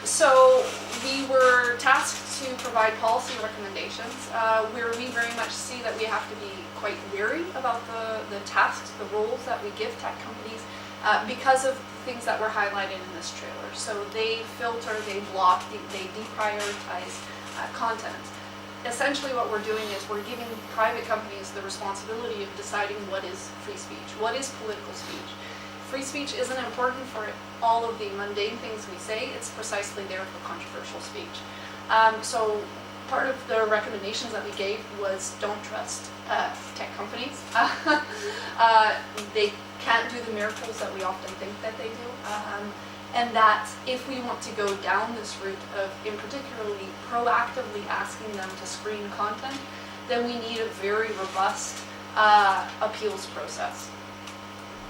So we were tasked to provide policy recommendations where we very much see that we have to be quite wary about the tasks, the roles that we give tech companies because of things that were highlighted in this trailer. So they filter, they block, they deprioritize content. Essentially what we're doing is we're giving private companies the responsibility of deciding what is free speech, what is political speech. Free speech isn't important for all of the mundane things we say, it's precisely there for controversial speech. So part of the recommendations that we gave was don't trust tech companies. They can't do the miracles that we often think that they do. And that if we want to go down this route of, in particularly, proactively asking them to screen content, then we need a very robust appeals process.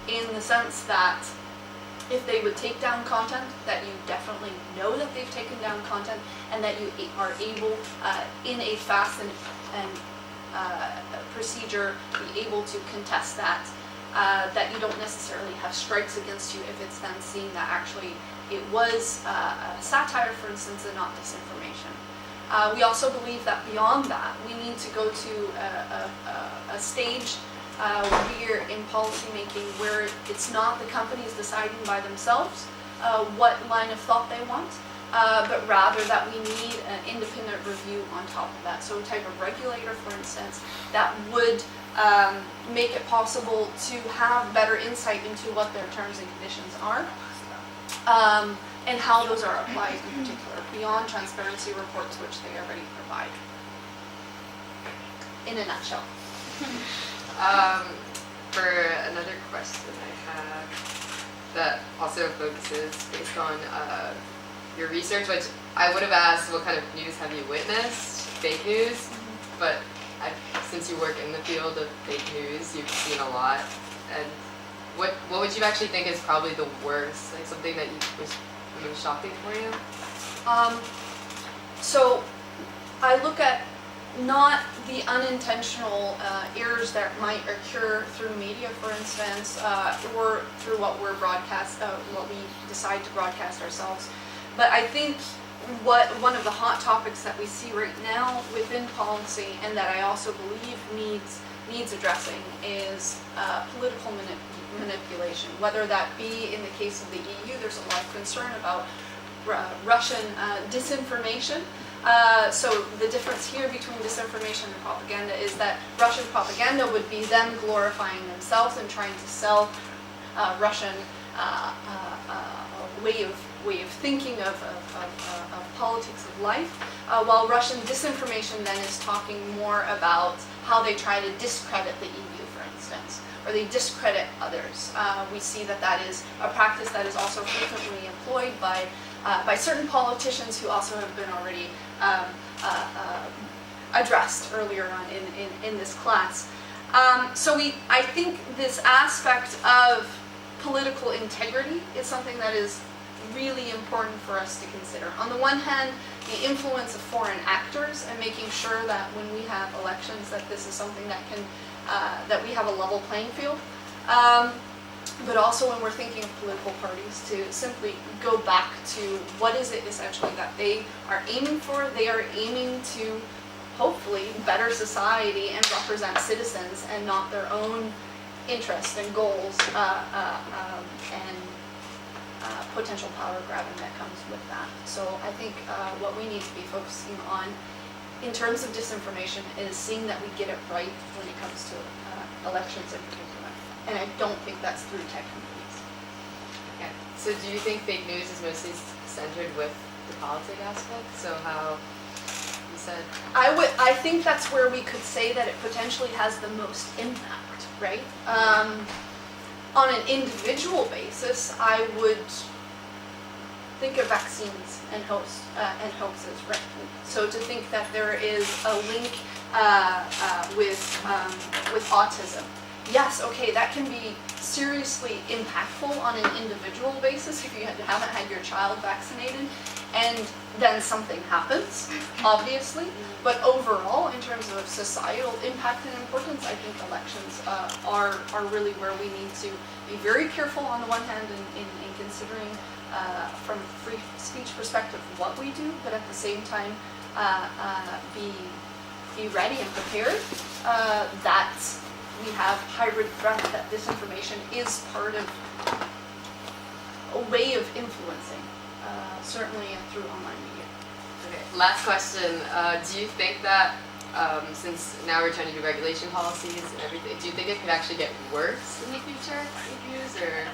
In the sense that if they would take down content, that you definitely know that they've taken down content, and that you are able, in a fast and procedure, be able to contest that that you don't necessarily have strikes against you if it's then seen that actually it was a satire, for instance, and not disinformation. We also believe that beyond that, we need to go to a stage where in policymaking where it's not the companies deciding by themselves what line of thought they want, but rather that we need an independent review on top of that. So a type of regulator, for instance, that would make it possible to have better insight into what their terms and conditions are, and how those are applied in particular, beyond transparency reports which they already provide. In a nutshell. For another question I have that also focuses based on your research, which I would have asked what kind of news have you witnessed, fake news, but since you work in the field of fake news, you've seen a lot. And what would you actually think is probably the worst, like something that was most shocking for you? So I look at not the unintentional errors that might occur through media, for instance, or through what we decide to broadcast ourselves. But I think one of the hot topics that we see right now within policy, and that I also believe needs addressing, is political manipulation. Whether that be in the case of the EU, there's a lot of concern about Russian disinformation. So the difference here between disinformation and propaganda is that Russian propaganda would be them glorifying themselves and trying to sell Russian way of thinking of politics of life, while Russian disinformation then is talking more about how they try to discredit the EU, for instance, or they discredit others. We see that is a practice that is also frequently employed by certain politicians who also have been already addressed earlier on in this class. So I think this aspect of political integrity is something that is really important for us to consider. On the one hand, the influence of foreign actors and making sure that when we have elections that this is something that that we have a level playing field. But also when we're thinking of political parties, to simply go back to what is it essentially that they are aiming for. They are aiming to hopefully better society and represent citizens and not their own interests and goals and potential power grabbing that comes with that. So I think what we need to be focusing on in terms of disinformation is seeing that we get it right when it comes to elections in particular. And I don't think that's through tech companies. Okay. So do you think fake news is mostly centered with the politic aspect? So how you said? I think that's where we could say that it potentially has the most impact, right? On an individual basis, I would think of vaccines and hoaxes, right? So to think that there is a link with autism. Yes, okay, that can be seriously impactful on an individual basis if you haven't had your child vaccinated, and then something happens, obviously. But overall, in terms of societal impact and importance, I think elections are really where we need to be very careful on the one hand in considering from a free speech perspective what we do, but at the same time be ready and prepared that we have hybrid threat, that disinformation is part of a way of influencing, certainly through online media. Okay, last question. Do you think that, since now we're trying to do regulation policies and everything, do you think it could actually get worse in the future, fake news, or?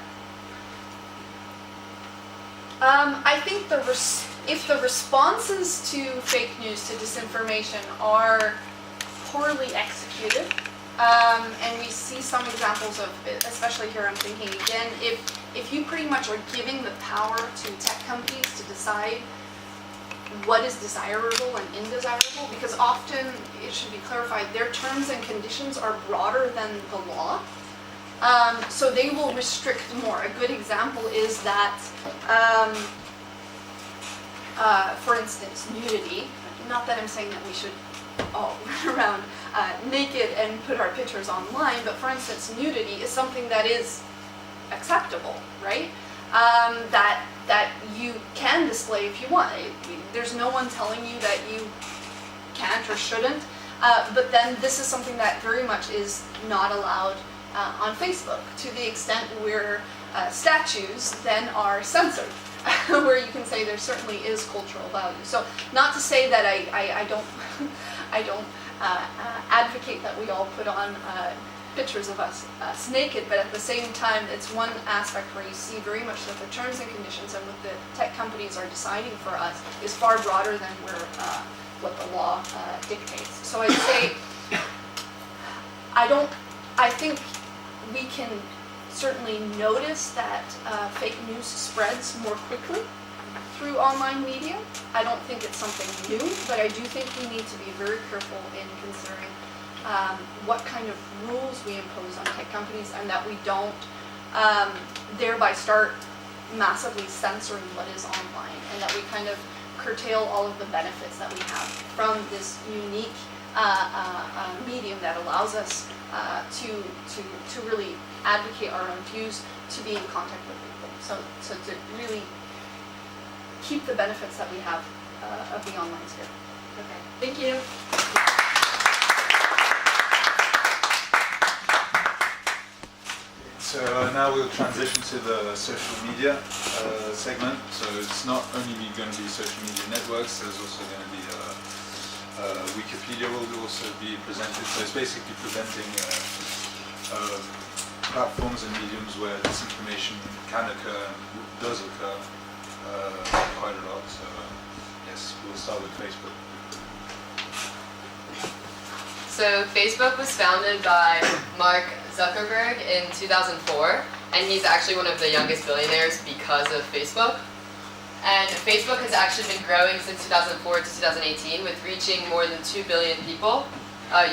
I think if the responses to fake news, to disinformation, are poorly executed, and we see some examples of it, especially here I'm thinking again, if you pretty much are giving the power to tech companies to decide what is desirable and indesirable, because often, it should be clarified, their terms and conditions are broader than the law. So they will restrict more. A good example is that, for instance, nudity. Not that I'm saying that we should all run around naked and put our pictures online, but for instance, nudity is something that is acceptable, right? That you can display if you want. There's no one telling you that you can't or shouldn't, but then this is something that very much is not allowed on Facebook, to the extent where statues then are censored, where you can say there certainly is cultural value. So not to say that I don't I don't advocate that we all put on pictures of us naked, but at the same time, it's one aspect where you see very much that the terms and conditions and what the tech companies are deciding for us is far broader than what the law dictates. So I'd say I think we can certainly notice that fake news spreads more quickly through online media. I don't think it's something new, but I do think we need to be very careful in considering what kind of rules we impose on tech companies, and that we don't thereby start massively censoring what is online, and that we kind of curtail all of the benefits that we have from this unique medium that allows us to really advocate our own views, to be in contact with people. So to really keep the benefits that we have of the online sphere. Okay, thank you. So now we'll transition to the social media segment. So it's not only going to be social media networks, there's also going to be Wikipedia will also be presented. So it's basically presenting platforms and mediums where disinformation can occur, and does occur quite a lot. So yes, we'll start with Facebook. So Facebook was founded by Mark Zuckerberg in 2004, and he's actually one of the youngest billionaires because of Facebook. And Facebook has actually been growing since 2004 to 2018, with reaching more than 2 billion people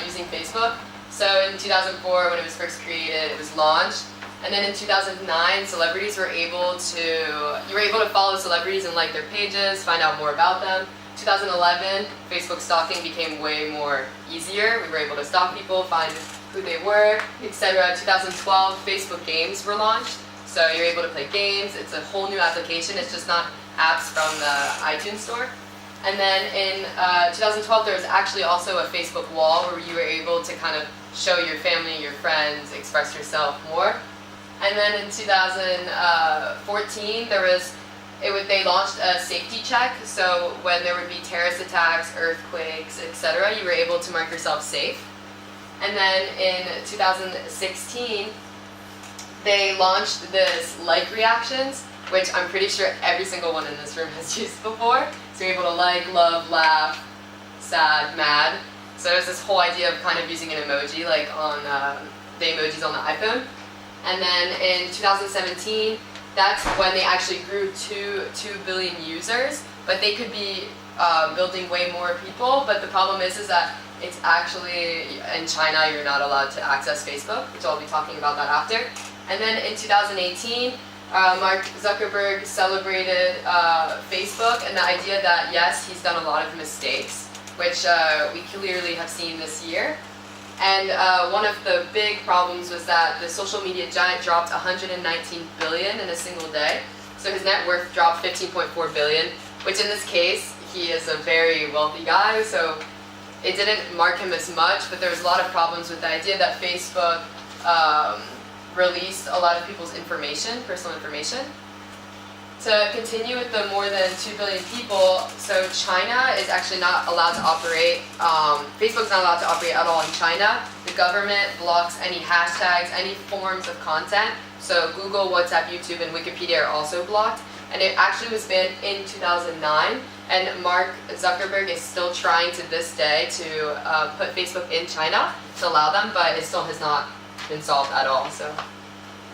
using Facebook. So in 2004, when it was first created, it was launched. And then in 2009, celebrities were able to follow celebrities and like their pages, find out more about them. 2011, Facebook stalking became way more easier. We were able to stalk people, find who they were, etc. 2012, Facebook games were launched. So you're able to play games. It's a whole new application. It's just not apps from the iTunes store. And then in 2012, there was actually also a Facebook wall where you were able to kind of show your family, your friends, express yourself more. And then in 2014, they launched a safety check. So when there would be terrorist attacks, earthquakes, etc., you were able to mark yourself safe. And then in 2016, they launched this like reactions, which I'm pretty sure every single one in this room has used before. So you're able to like, love, laugh, sad, mad. So there's this whole idea of kind of using an emoji, like on the emojis on the iPhone. And then in 2017, that's when they actually grew to 2 billion users, but they could be building way more people. But the problem is that it's actually, in China, you're not allowed to access Facebook, which I'll be talking about that after. And then in 2018, Mark Zuckerberg celebrated Facebook and the idea that, yes, he's done a lot of mistakes, which we clearly have seen this year. And one of the big problems was that the social media giant dropped 119 billion in a single day. So his net worth dropped 15.4 billion, which in this case, he is a very wealthy guy, so it didn't mark him as much, but there was a lot of problems with the idea that Facebook released a lot of people's information, personal information. To continue with the more than 2 billion people, so China is actually not allowed to operate, Facebook's not allowed to operate at all in China. The government blocks any hashtags, any forms of content. So Google, WhatsApp, YouTube, and Wikipedia are also blocked. And it actually was banned in 2009. And Mark Zuckerberg is still trying to this day to put Facebook in China to allow them, but it still has not been solved at all. So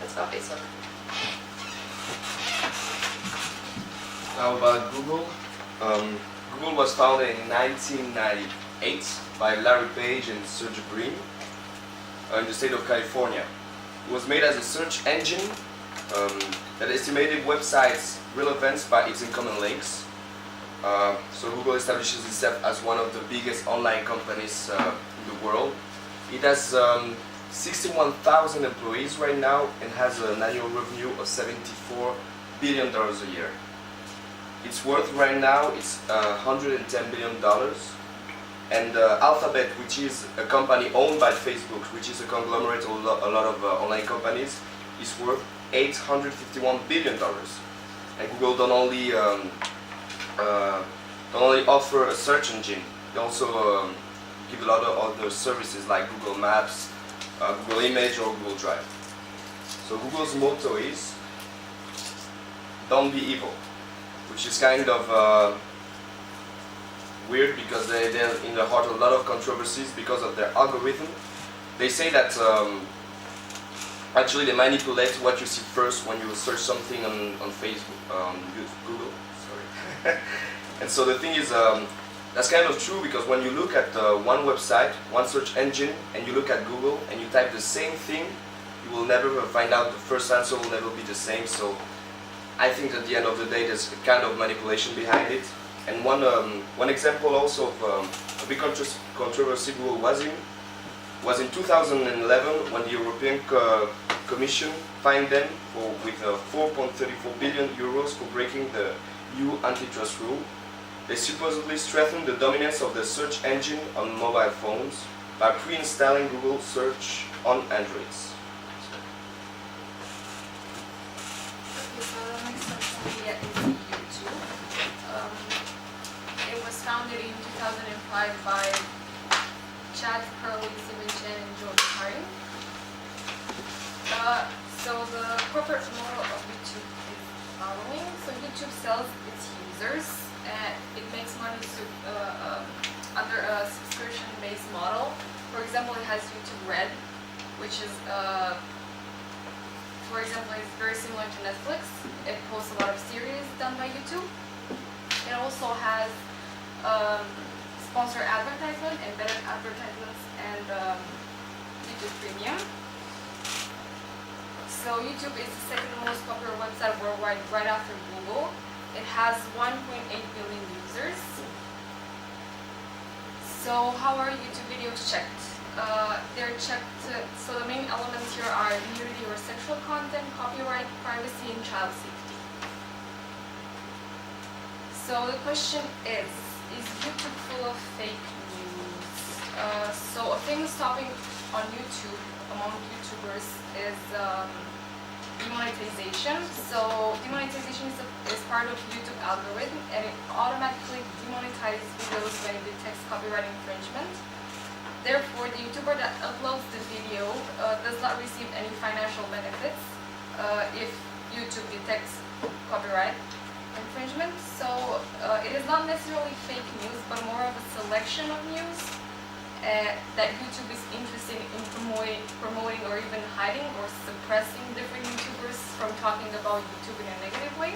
that's about Facebook. Now about Google. Google was founded in 1998 by Larry Page and Sergey Brin in the state of California. It was made as a search engine that estimated websites' relevance by its incoming links. So Google establishes itself as one of the biggest online companies in the world. It has 61,000 employees right now and has an annual revenue of $74 billion a year. Its worth right now is $110 billion. And Alphabet, which is a company owned by Facebook, which is a conglomerate of a lot of online companies, is worth $851 billion. And Google don't only offer a search engine, they also give a lot of other services like Google Maps, Google Image or Google Drive. So Google's motto is, don't be evil, which is kind of weird because they're in the heart of a lot of controversies because of their algorithm. They say that actually they manipulate what you see first when you search something on Facebook, Google, sorry. And so the thing is, that's kind of true because when you look at one website, one search engine, and you look at Google and you type the same thing, you will never find out the first answer will never be the same. So I think at the end of the day there's a kind of manipulation behind it. And one example also of a big controversy Google was in 2011 when the European Commission fined them with 4.34 billion euros for breaking the EU antitrust rule. They supposedly strengthened the dominance of the search engine on mobile phones by pre-installing Google Search on Androids. Okay, so the next social media is YouTube. It was founded in 2005 by Chad Hurley, Sebastian, and George Haring. So the corporate model of YouTube is following. So YouTube sells its users. It makes money under a subscription-based model. For example, it has YouTube Red, which is, for example, is very similar to Netflix. It posts a lot of series done by YouTube. It also has sponsored advertisement, embedded advertisements, and YouTube Premium. So YouTube is the second most popular website worldwide, right after Google. It has 1.8 billion users. So how are YouTube videos checked? They're checked, so the main elements here are nudity or sexual content, copyright, privacy, and child safety. So the question is YouTube full of fake news? So a famous topic on YouTube among YouTubers is demonetization. So demonetization is part of YouTube algorithm, and it automatically demonetizes videos when it detects copyright infringement. Therefore, the YouTuber that uploads the video does not receive any financial benefits if YouTube detects copyright infringement. So it is not necessarily fake news, but more of a selection of news that YouTube is interested in promoting or even hiding or suppressing different YouTubers from talking about YouTube in a negative way.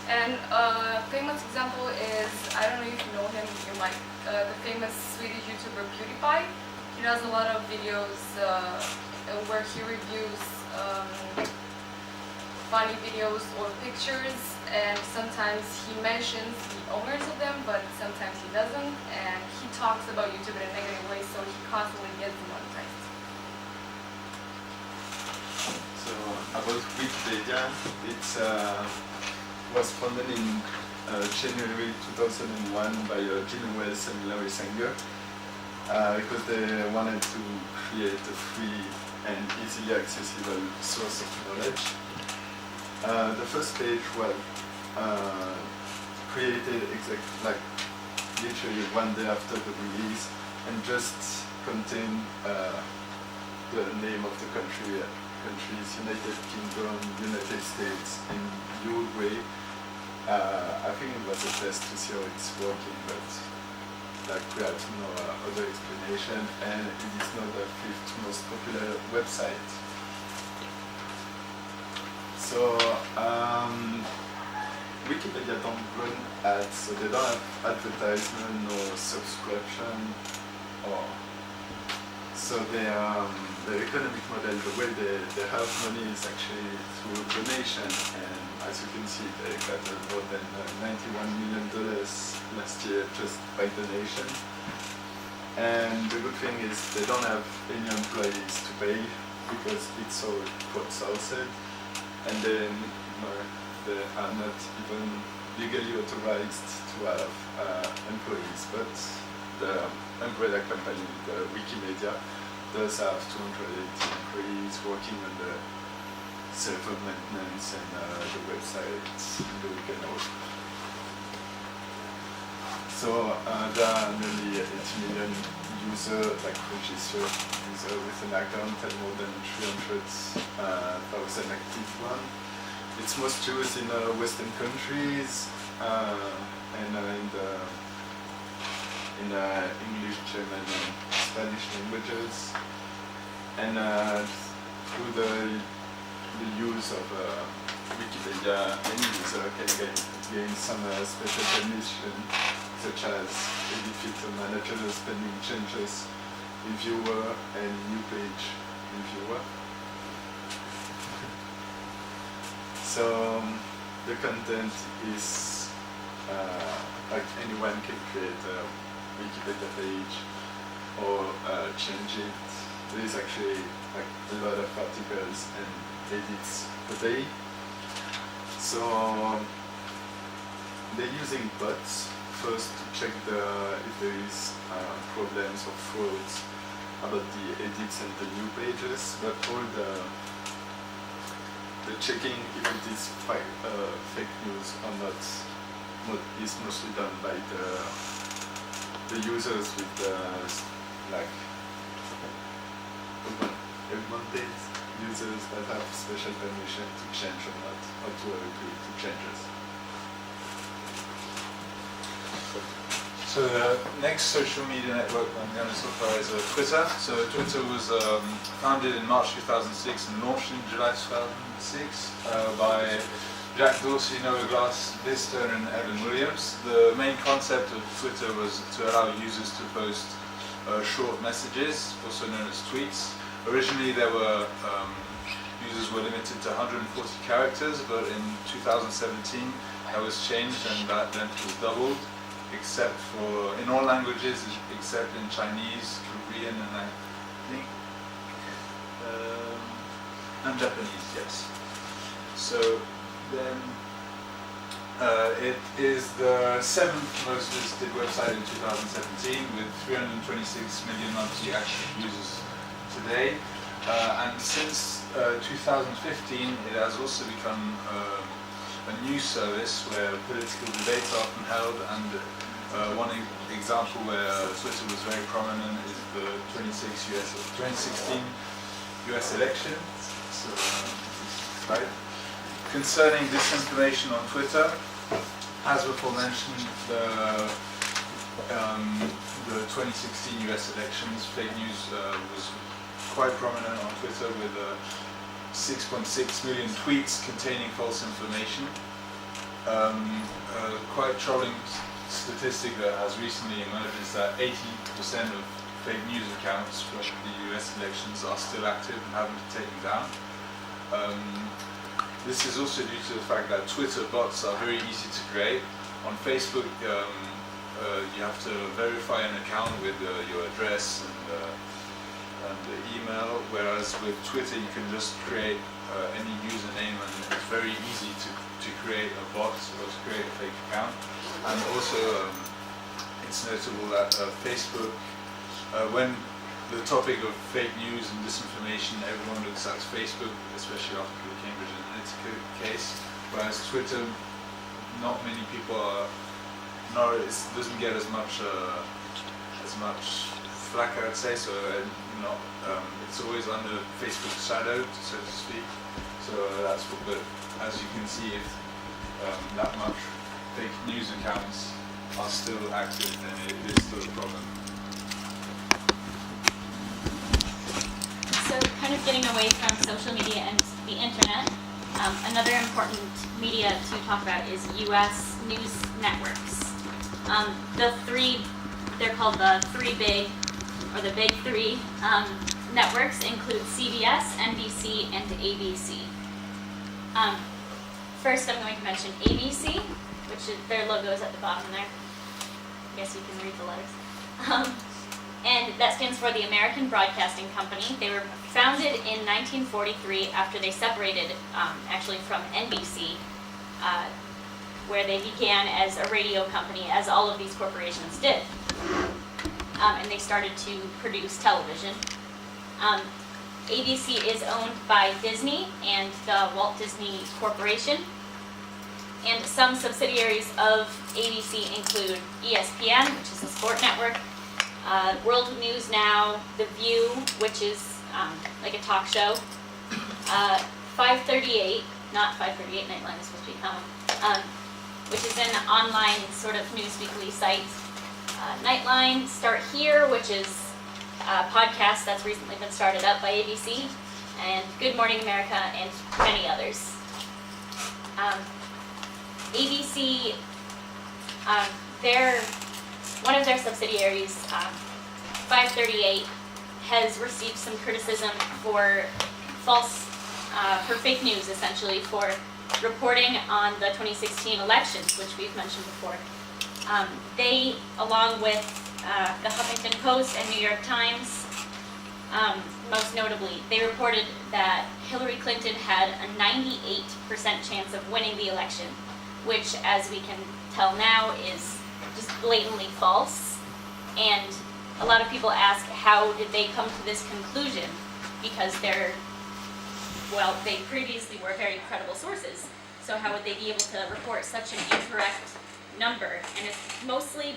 And a famous example is, I don't know if you know him, you might, the famous Swedish YouTuber PewDiePie. He does a lot of videos where he reviews funny videos or pictures, and sometimes he mentions the owners of them, but sometimes he doesn't, and he talks about YouTube in a negative way, so he constantly gets demonetized. So about Wikipedia, it was founded in January 2001 by Gene Wells and Larry Sanger because they wanted to create a free and easily accessible source of knowledge. The first page was created literally one day after the release and just contained the name of the countries: United Kingdom, United States, and Uruguay. I think it was a test to see how it's working, but we have no other explanation, and it is not the 5th most popular website. So Wikipedia don't run ads, so they don't have advertisement or subscription, so their economic model, the way they have money is actually through donation and as you can see, they got more than $91 million last year just by donation. And the good thing is they don't have any employees to pay because it's all crowdsourced, and then they are not even legally authorized to have employees. But the umbrella company, the Wikimedia, does have 280 employees working on the server maintenance and the website and the weekend work. So there are nearly 8 million users, like registered users with an account, and more than 300,000 active ones. It's most used in Western countries and in English, German, and Spanish languages. And through the use of Wikipedia, any user can gain some special permission, such as edit filter manager, spelling changes in viewer, and new page in viewer. So the content is like anyone can create a Wikipedia page or change it. There is actually like a lot of articles and edits per day. So they're using bots first to check if there is problems or frauds about the edits and the new pages, but all the checking if it is fake news or not is mostly done by the users with like augmented users that have special permission to change or not, or to agree to changes. So the next social media network I'm going to talk about is Twitter. So Twitter was founded in March 2006 and launched in July 2006 by Jack Dorsey, Noah Glass, Liz Stone, and Evan Williams. The main concept of Twitter was to allow users to post short messages, also known as tweets. Originally, users were limited to 140 characters, but in 2017 that was changed and that length was doubled, except for in all languages except in Chinese, Korean, and I think and Japanese. Yes. So then it is the 7th most visited website in 2017 with 326 million monthly active users today. And since 2015 it has also become a news service where political debates are often held, and one example where Twitter was very prominent is the 2016 US election. So, right. Concerning disinformation on Twitter, as before mentioned, the 2016 US elections, fake news was quite prominent on Twitter with 6.6 million tweets containing false information. Quite troubling statistic that has recently emerged is that 80% of fake news accounts from the US elections are still active and haven't been taken down. This is also due to the fact that Twitter bots are very easy to create. On Facebook, you have to verify an account with your address and the email, whereas with Twitter you can just create any username, and it's very easy to create a bot or to create a fake account. And also it's notable that Facebook, when the topic of fake news and disinformation, everyone looks at Facebook, especially after the Cambridge Analytica case, whereas Twitter, not many people are, it doesn't get as much flack, I would say, so it's always under Facebook's shadow, so to speak. So that's what, but as you can see, if that much fake news accounts are still active, then it is still a problem. So kind of getting away from social media and the internet, another important media to talk about is U.S. news networks. They're called the three big, or the big three networks include CBS, NBC, and ABC. First, I'm going to mention ABC, which is, their logo is at the bottom there. I guess you can read the letters. And that stands for the American Broadcasting Company. They were founded in 1943 after they separated actually from NBC, where they began as a radio company, as all of these corporations did. And they started to produce television. ABC is owned by Disney and the Walt Disney Corporation. And some subsidiaries of ABC include ESPN, which is a sport network, World News Now, The View, which is like a talk show, 538, not 538, Nightline is supposed to be coming, which is an online sort of news weekly site. Nightline, Start Here, which is a podcast that's recently been started up by ABC, and Good Morning America, and many others. ABC, one of their subsidiaries, 538, has received some criticism for for fake news, essentially, for reporting on the 2016 elections, which we've mentioned before. They, along with the Huffington Post and New York Times, most notably, they reported that Hillary Clinton had a 98% chance of winning the election, which, as we can tell now, is just blatantly false. And a lot of people ask, how did they come to this conclusion? Because they previously were very credible sources. So how would they be able to report such an incorrect number? And it's mostly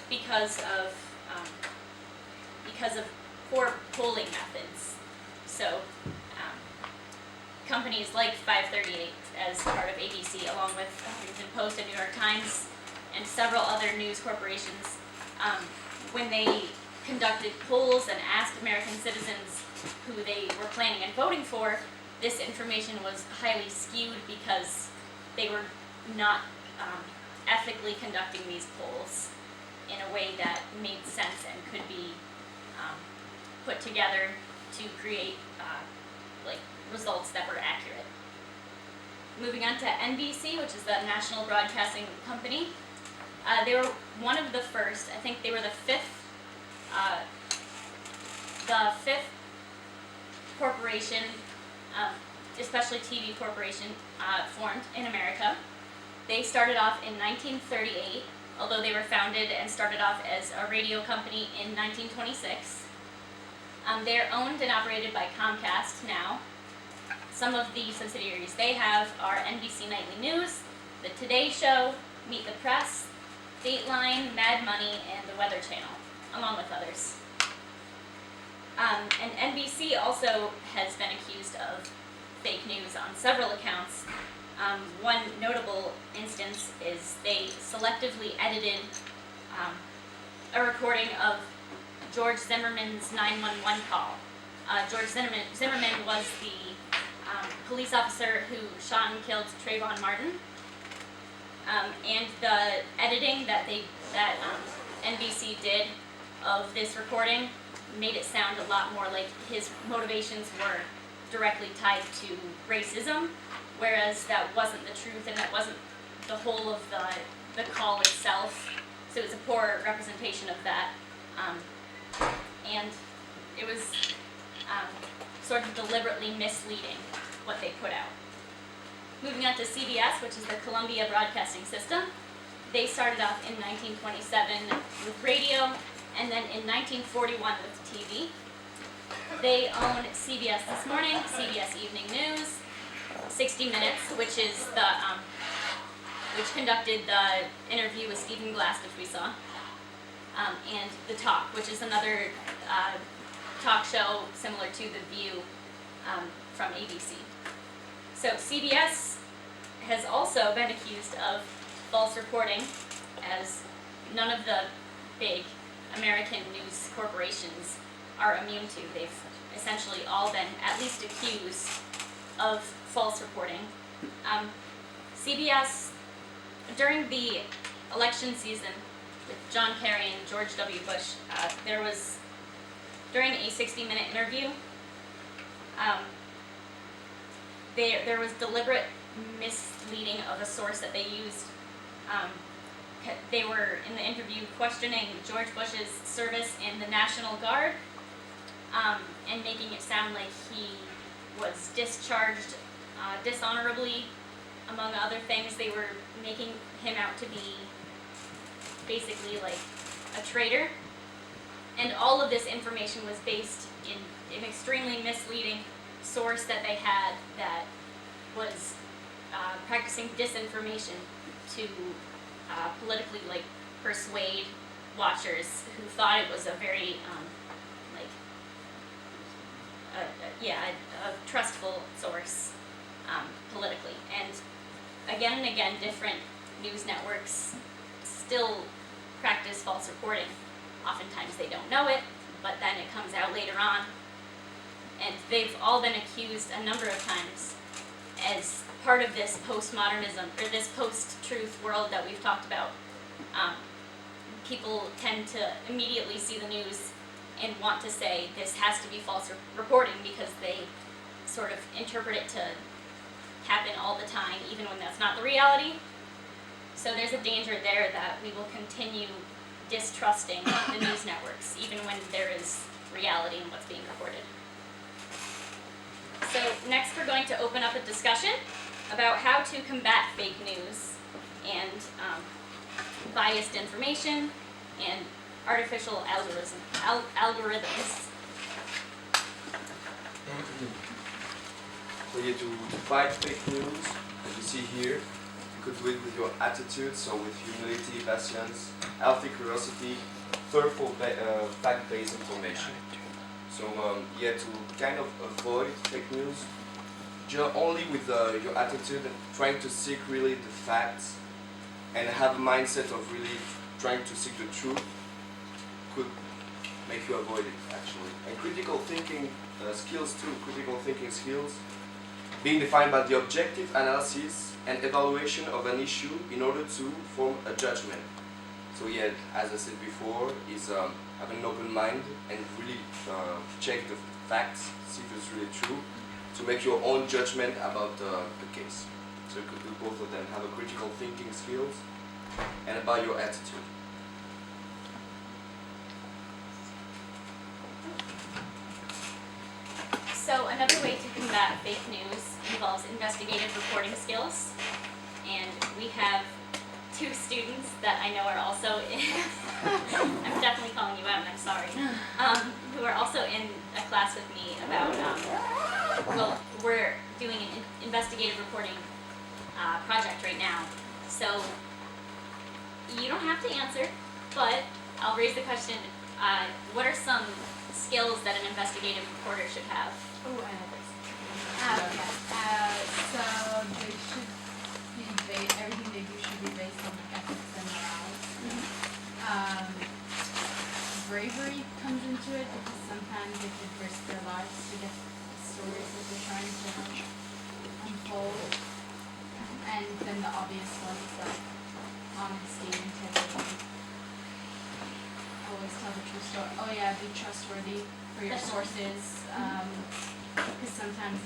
because of poor polling methods. So companies like 538 as part of ABC, along with Huffington Post and New York Times, and several other news corporations, when they conducted polls and asked American citizens who they were planning and voting for, this information was highly skewed because they were not ethically conducting these polls in a way that made sense and could be put together to create results that were accurate. Moving on to NBC, which is the National Broadcasting Company. They were one of the first, I think they were the fifth corporation, especially TV corporation, formed in America. They started off in 1938, although they were founded and started off as a radio company in 1926. They're owned and operated by Comcast now. Some of the subsidiaries they have are NBC Nightly News, The Today Show, Meet the Press, Dateline, Mad Money, and The Weather Channel, along with others. And NBC also has been accused of fake news on several accounts. One notable instance is they selectively edited a recording of George Zimmerman's 911 call. George Zimmerman was the police officer who shot and killed Trayvon Martin. And the editing that NBC did of this recording made it sound a lot more like his motivations were directly tied to racism, whereas that wasn't the truth and that wasn't the whole of the call itself. So it was a poor representation of that. And it was sort of deliberately misleading what they put out. Moving on to CBS, which is the Columbia Broadcasting System. They started off in 1927 with radio, and then in 1941 with TV. They own CBS This Morning, CBS Evening News, 60 Minutes, which is which conducted the interview with Stephen Glass, which we saw, and The Talk, which is another talk show similar to The View from ABC. So CBS has also been accused of false reporting, as none of the big American news corporations are immune to. They've essentially all been at least accused of false reporting. CBS, during the election season with John Kerry and George W. Bush, there was, during a 60-minute interview, there was deliberate misleading of a source that they used. They were in the interview questioning George Bush's service in the National Guard, and making it sound like he was discharged dishonorably, among other things. They were making him out to be basically like a traitor. And all of this information was based in an extremely misleading source that they had that was practicing disinformation to politically like persuade watchers who thought it was a very a trustful source politically. And again, different news networks still practice false reporting. Oftentimes they don't know it, but then it comes out later on. And they've all been accused a number of times as part of this postmodernism, or this post-truth world that we've talked about. People tend to immediately see the news and want to say this has to be false reporting because they sort of interpret it to happen all the time, even when that's not the reality. So there's a danger there that we will continue distrusting the news networks, even when there is reality in what's being reported. So next we're going to open up a discussion about how to combat fake news and biased information and artificial algorithms. So yeah, to fight fake news, as you see here, you could do it with your attitude, so with humility, patience, healthy curiosity, thoughtful fact-based information. So to kind of avoid fake news, only with your attitude and trying to seek really the facts and have a mindset of really trying to seek the truth could make you avoid it, actually. And critical thinking skills too, being defined by the objective analysis and evaluation of an issue in order to form a judgment. So yeah, as I said before, is have an open mind and really check the facts, see if it's really true, to make your own judgment about the case. So you could do both of them, have a critical thinking skills and about your attitude. So another way to combat fake news involves investigative reporting skills. And we have two students that I know are also in, I'm definitely calling you out and I'm sorry, who are also in a class with me about, we're doing an investigative reporting project right now. So you don't have to answer, but I'll raise the question, what are some skills that an investigative reporter should have? Oh, I know this. So they should be everything they do should be based on ethics and morals. Bravery comes into it because sometimes they could risk their lives to get the stories that they're trying to unfold. And then the obvious ones like honesty, integrity. Always tell the true story. Oh yeah, be trustworthy for your sources. Because sometimes,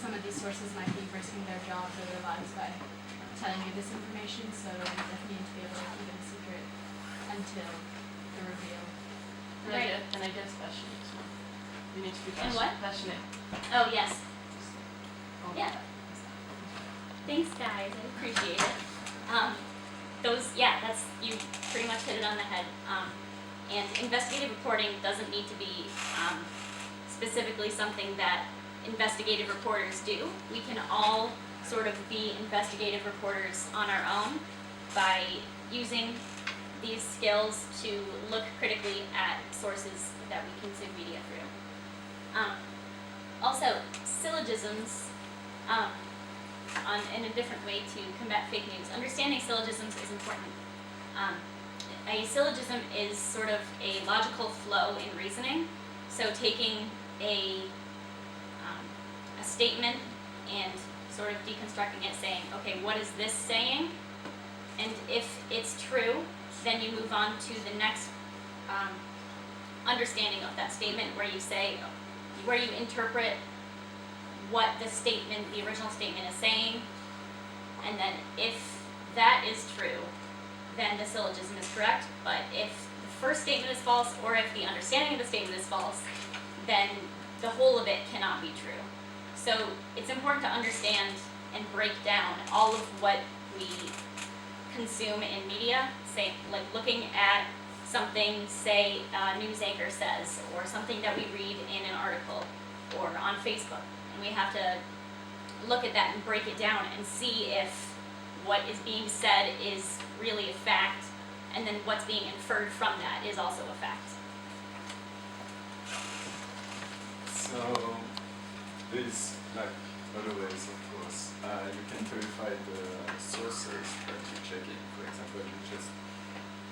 some of these sources might be risking their jobs or their lives by telling you this information, so you definitely need to be able to keep it a secret until the reveal. Right. And I guess passionate. So you need to be And what? passionate. Oh, yes. Yeah. Thanks, guys. I appreciate it. That's, you pretty much hit it on the head. And investigative reporting doesn't need to be specifically something that investigative reporters do. We can all sort of be investigative reporters on our own by using these skills to look critically at sources that we consume media through. Also, syllogisms, in a different way to combat fake news. Understanding syllogisms is important. A syllogism is sort of a logical flow in reasoning. So taking a statement and sort of deconstructing it, saying, okay, what is this saying? And if it's true, then you move on to the next understanding of that statement, where you say, where you interpret what the statement, the original statement is saying, and then if that is true, then the syllogism is correct, but if the first statement is false, or if the understanding of the statement is false, then the whole of it cannot be true. So it's important to understand and break down all of what we consume in media, say, like looking at something, say, a news anchor says, or something that we read in an article, or on Facebook, and we have to look at that and break it down and see if what is being said is really a fact, and then what's being inferred from that is also a fact. So there's like other ways, of course. You can verify the sources that you're checking. For example, you just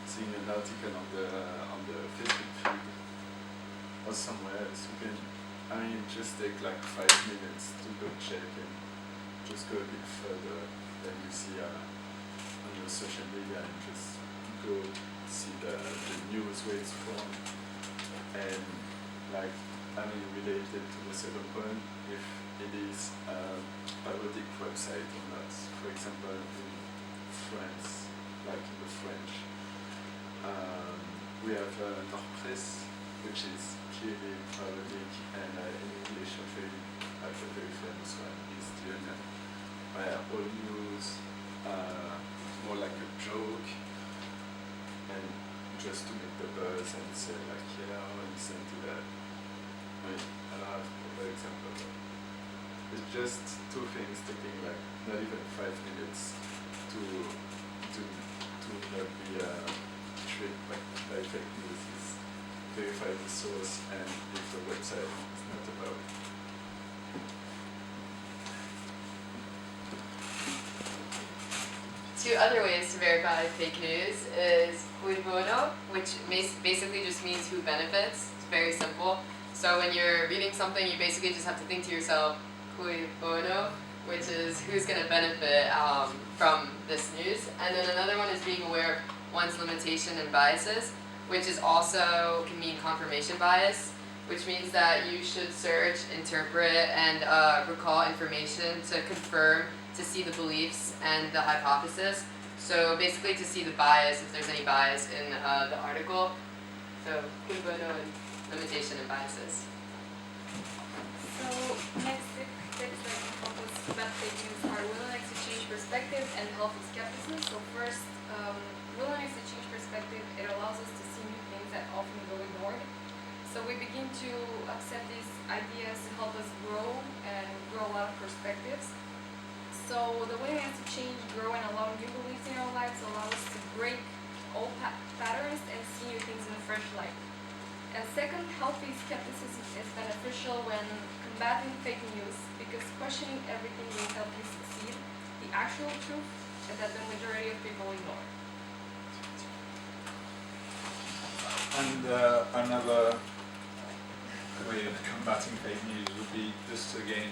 seeing an article on the Facebook feed or somewhere else. You can, just take like 5 minutes to go check and just go a bit further than you see on your social media, and just go see the news where it's from. And like, related to the second point, if it is a parodic website or not. For example, in France, like in the French, we have Nordpresse, which is clearly parodic, and in English a very famous one is The Onion, where all news more like a joke, and just to make the buzz and say like, yeah, listen to that. I don't have other example. It's just two things taking like not even 5 minutes to not be tricked by fake news. Is verify the source and if the website is not about. Two other ways to verify fake news is cui bono, which basically just means who benefits. It's very simple. So when you're reading something, you basically just have to think to yourself, cui bono, which is who's going to benefit from this news. And then another one is being aware of one's limitation and biases, which is also can mean confirmation bias, which means that you should search, interpret, and recall information to confirm, to see the beliefs and the hypothesis. So basically to see the bias, if there's any bias in the article. So cui bono and limitation and biases. So next tips that can help us about fake news are willingness to change perspective and healthy skepticism. So first, willingness to change perspective, it allows us to see new things that often go ignored. So we begin to accept these ideas to help us grow and grow a lot of perspectives. So the willingness to change, grow, and allow new beliefs in our lives allow us to break old patterns and see new things in a fresh light. And second, healthy skepticism is beneficial when combating fake news because questioning everything will help you succeed. The actual truth is that the majority of people ignore. And another way of combating fake news would be just to gain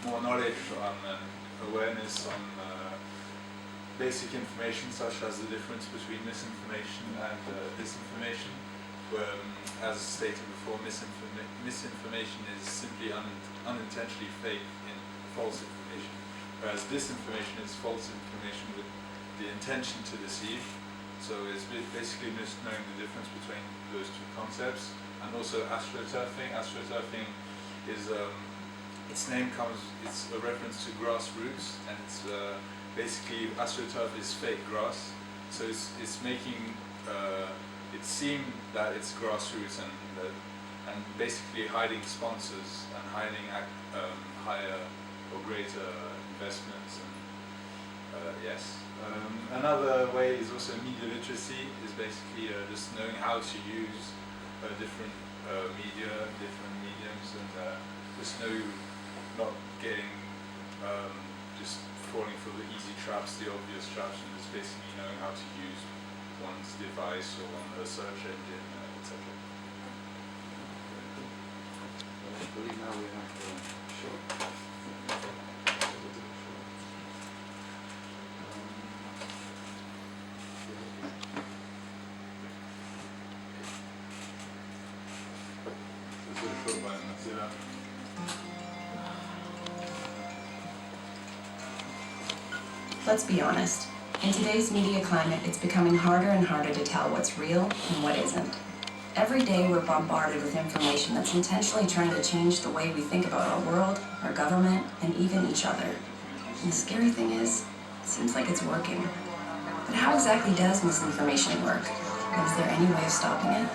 more knowledge on and awareness on basic information such as the difference between misinformation and disinformation. As stated before, misinformation is simply unintentionally fake in false information, whereas disinformation is false information with the intention to deceive. So it's basically just knowing the difference between those two concepts. And also astroturfing. Astroturfing is its name it's a reference to grassroots, and it's basically astroturf is fake grass. So it's making it seem that it's grassroots and basically hiding sponsors and hiding higher or greater investments. And yes. Another way is also media literacy, is basically just knowing how to use different media, different mediums, and just not getting just falling for the easy traps, the obvious traps, and just basically knowing how to use one's device or a search engine, etc. I believe now we have short. Let's be honest. In today's media climate, it's becoming harder and harder to tell what's real and what isn't. Every day we're bombarded with information that's intentionally trying to change the way we think about our world, our government, and even each other. And the scary thing is, it seems like it's working. But how exactly does misinformation work? And is there any way of stopping it?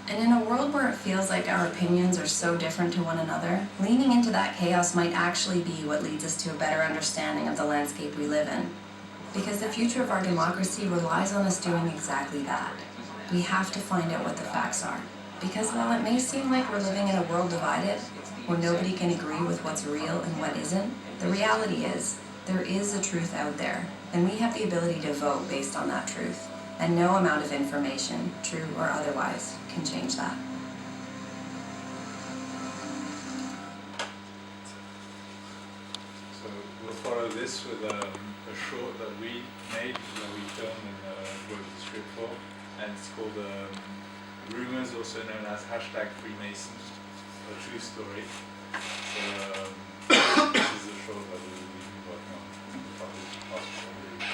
And in a world where it feels like our opinions are so different to one another, leaning into that chaos might actually be what leads us to a better understanding of the landscape we live in. Because the future of our democracy relies on us doing exactly that. We have to find out what the facts are. Because while it may seem like we're living in a world divided, where nobody can agree with what's real and what isn't, the reality is, there is a truth out there, and we have the ability to vote based on that truth. And no amount of information, true or otherwise, can change that. So we'll follow this with a short that we made, that we filmed and wrote the script for, and it's called Rumors, also known as #Freemason, a true story. So this is a short that we've been working on for the past couple of weeks.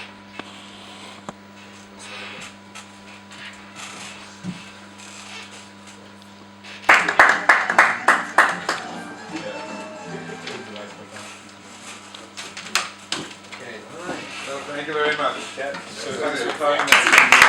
Thank you very much. So thanks for coming.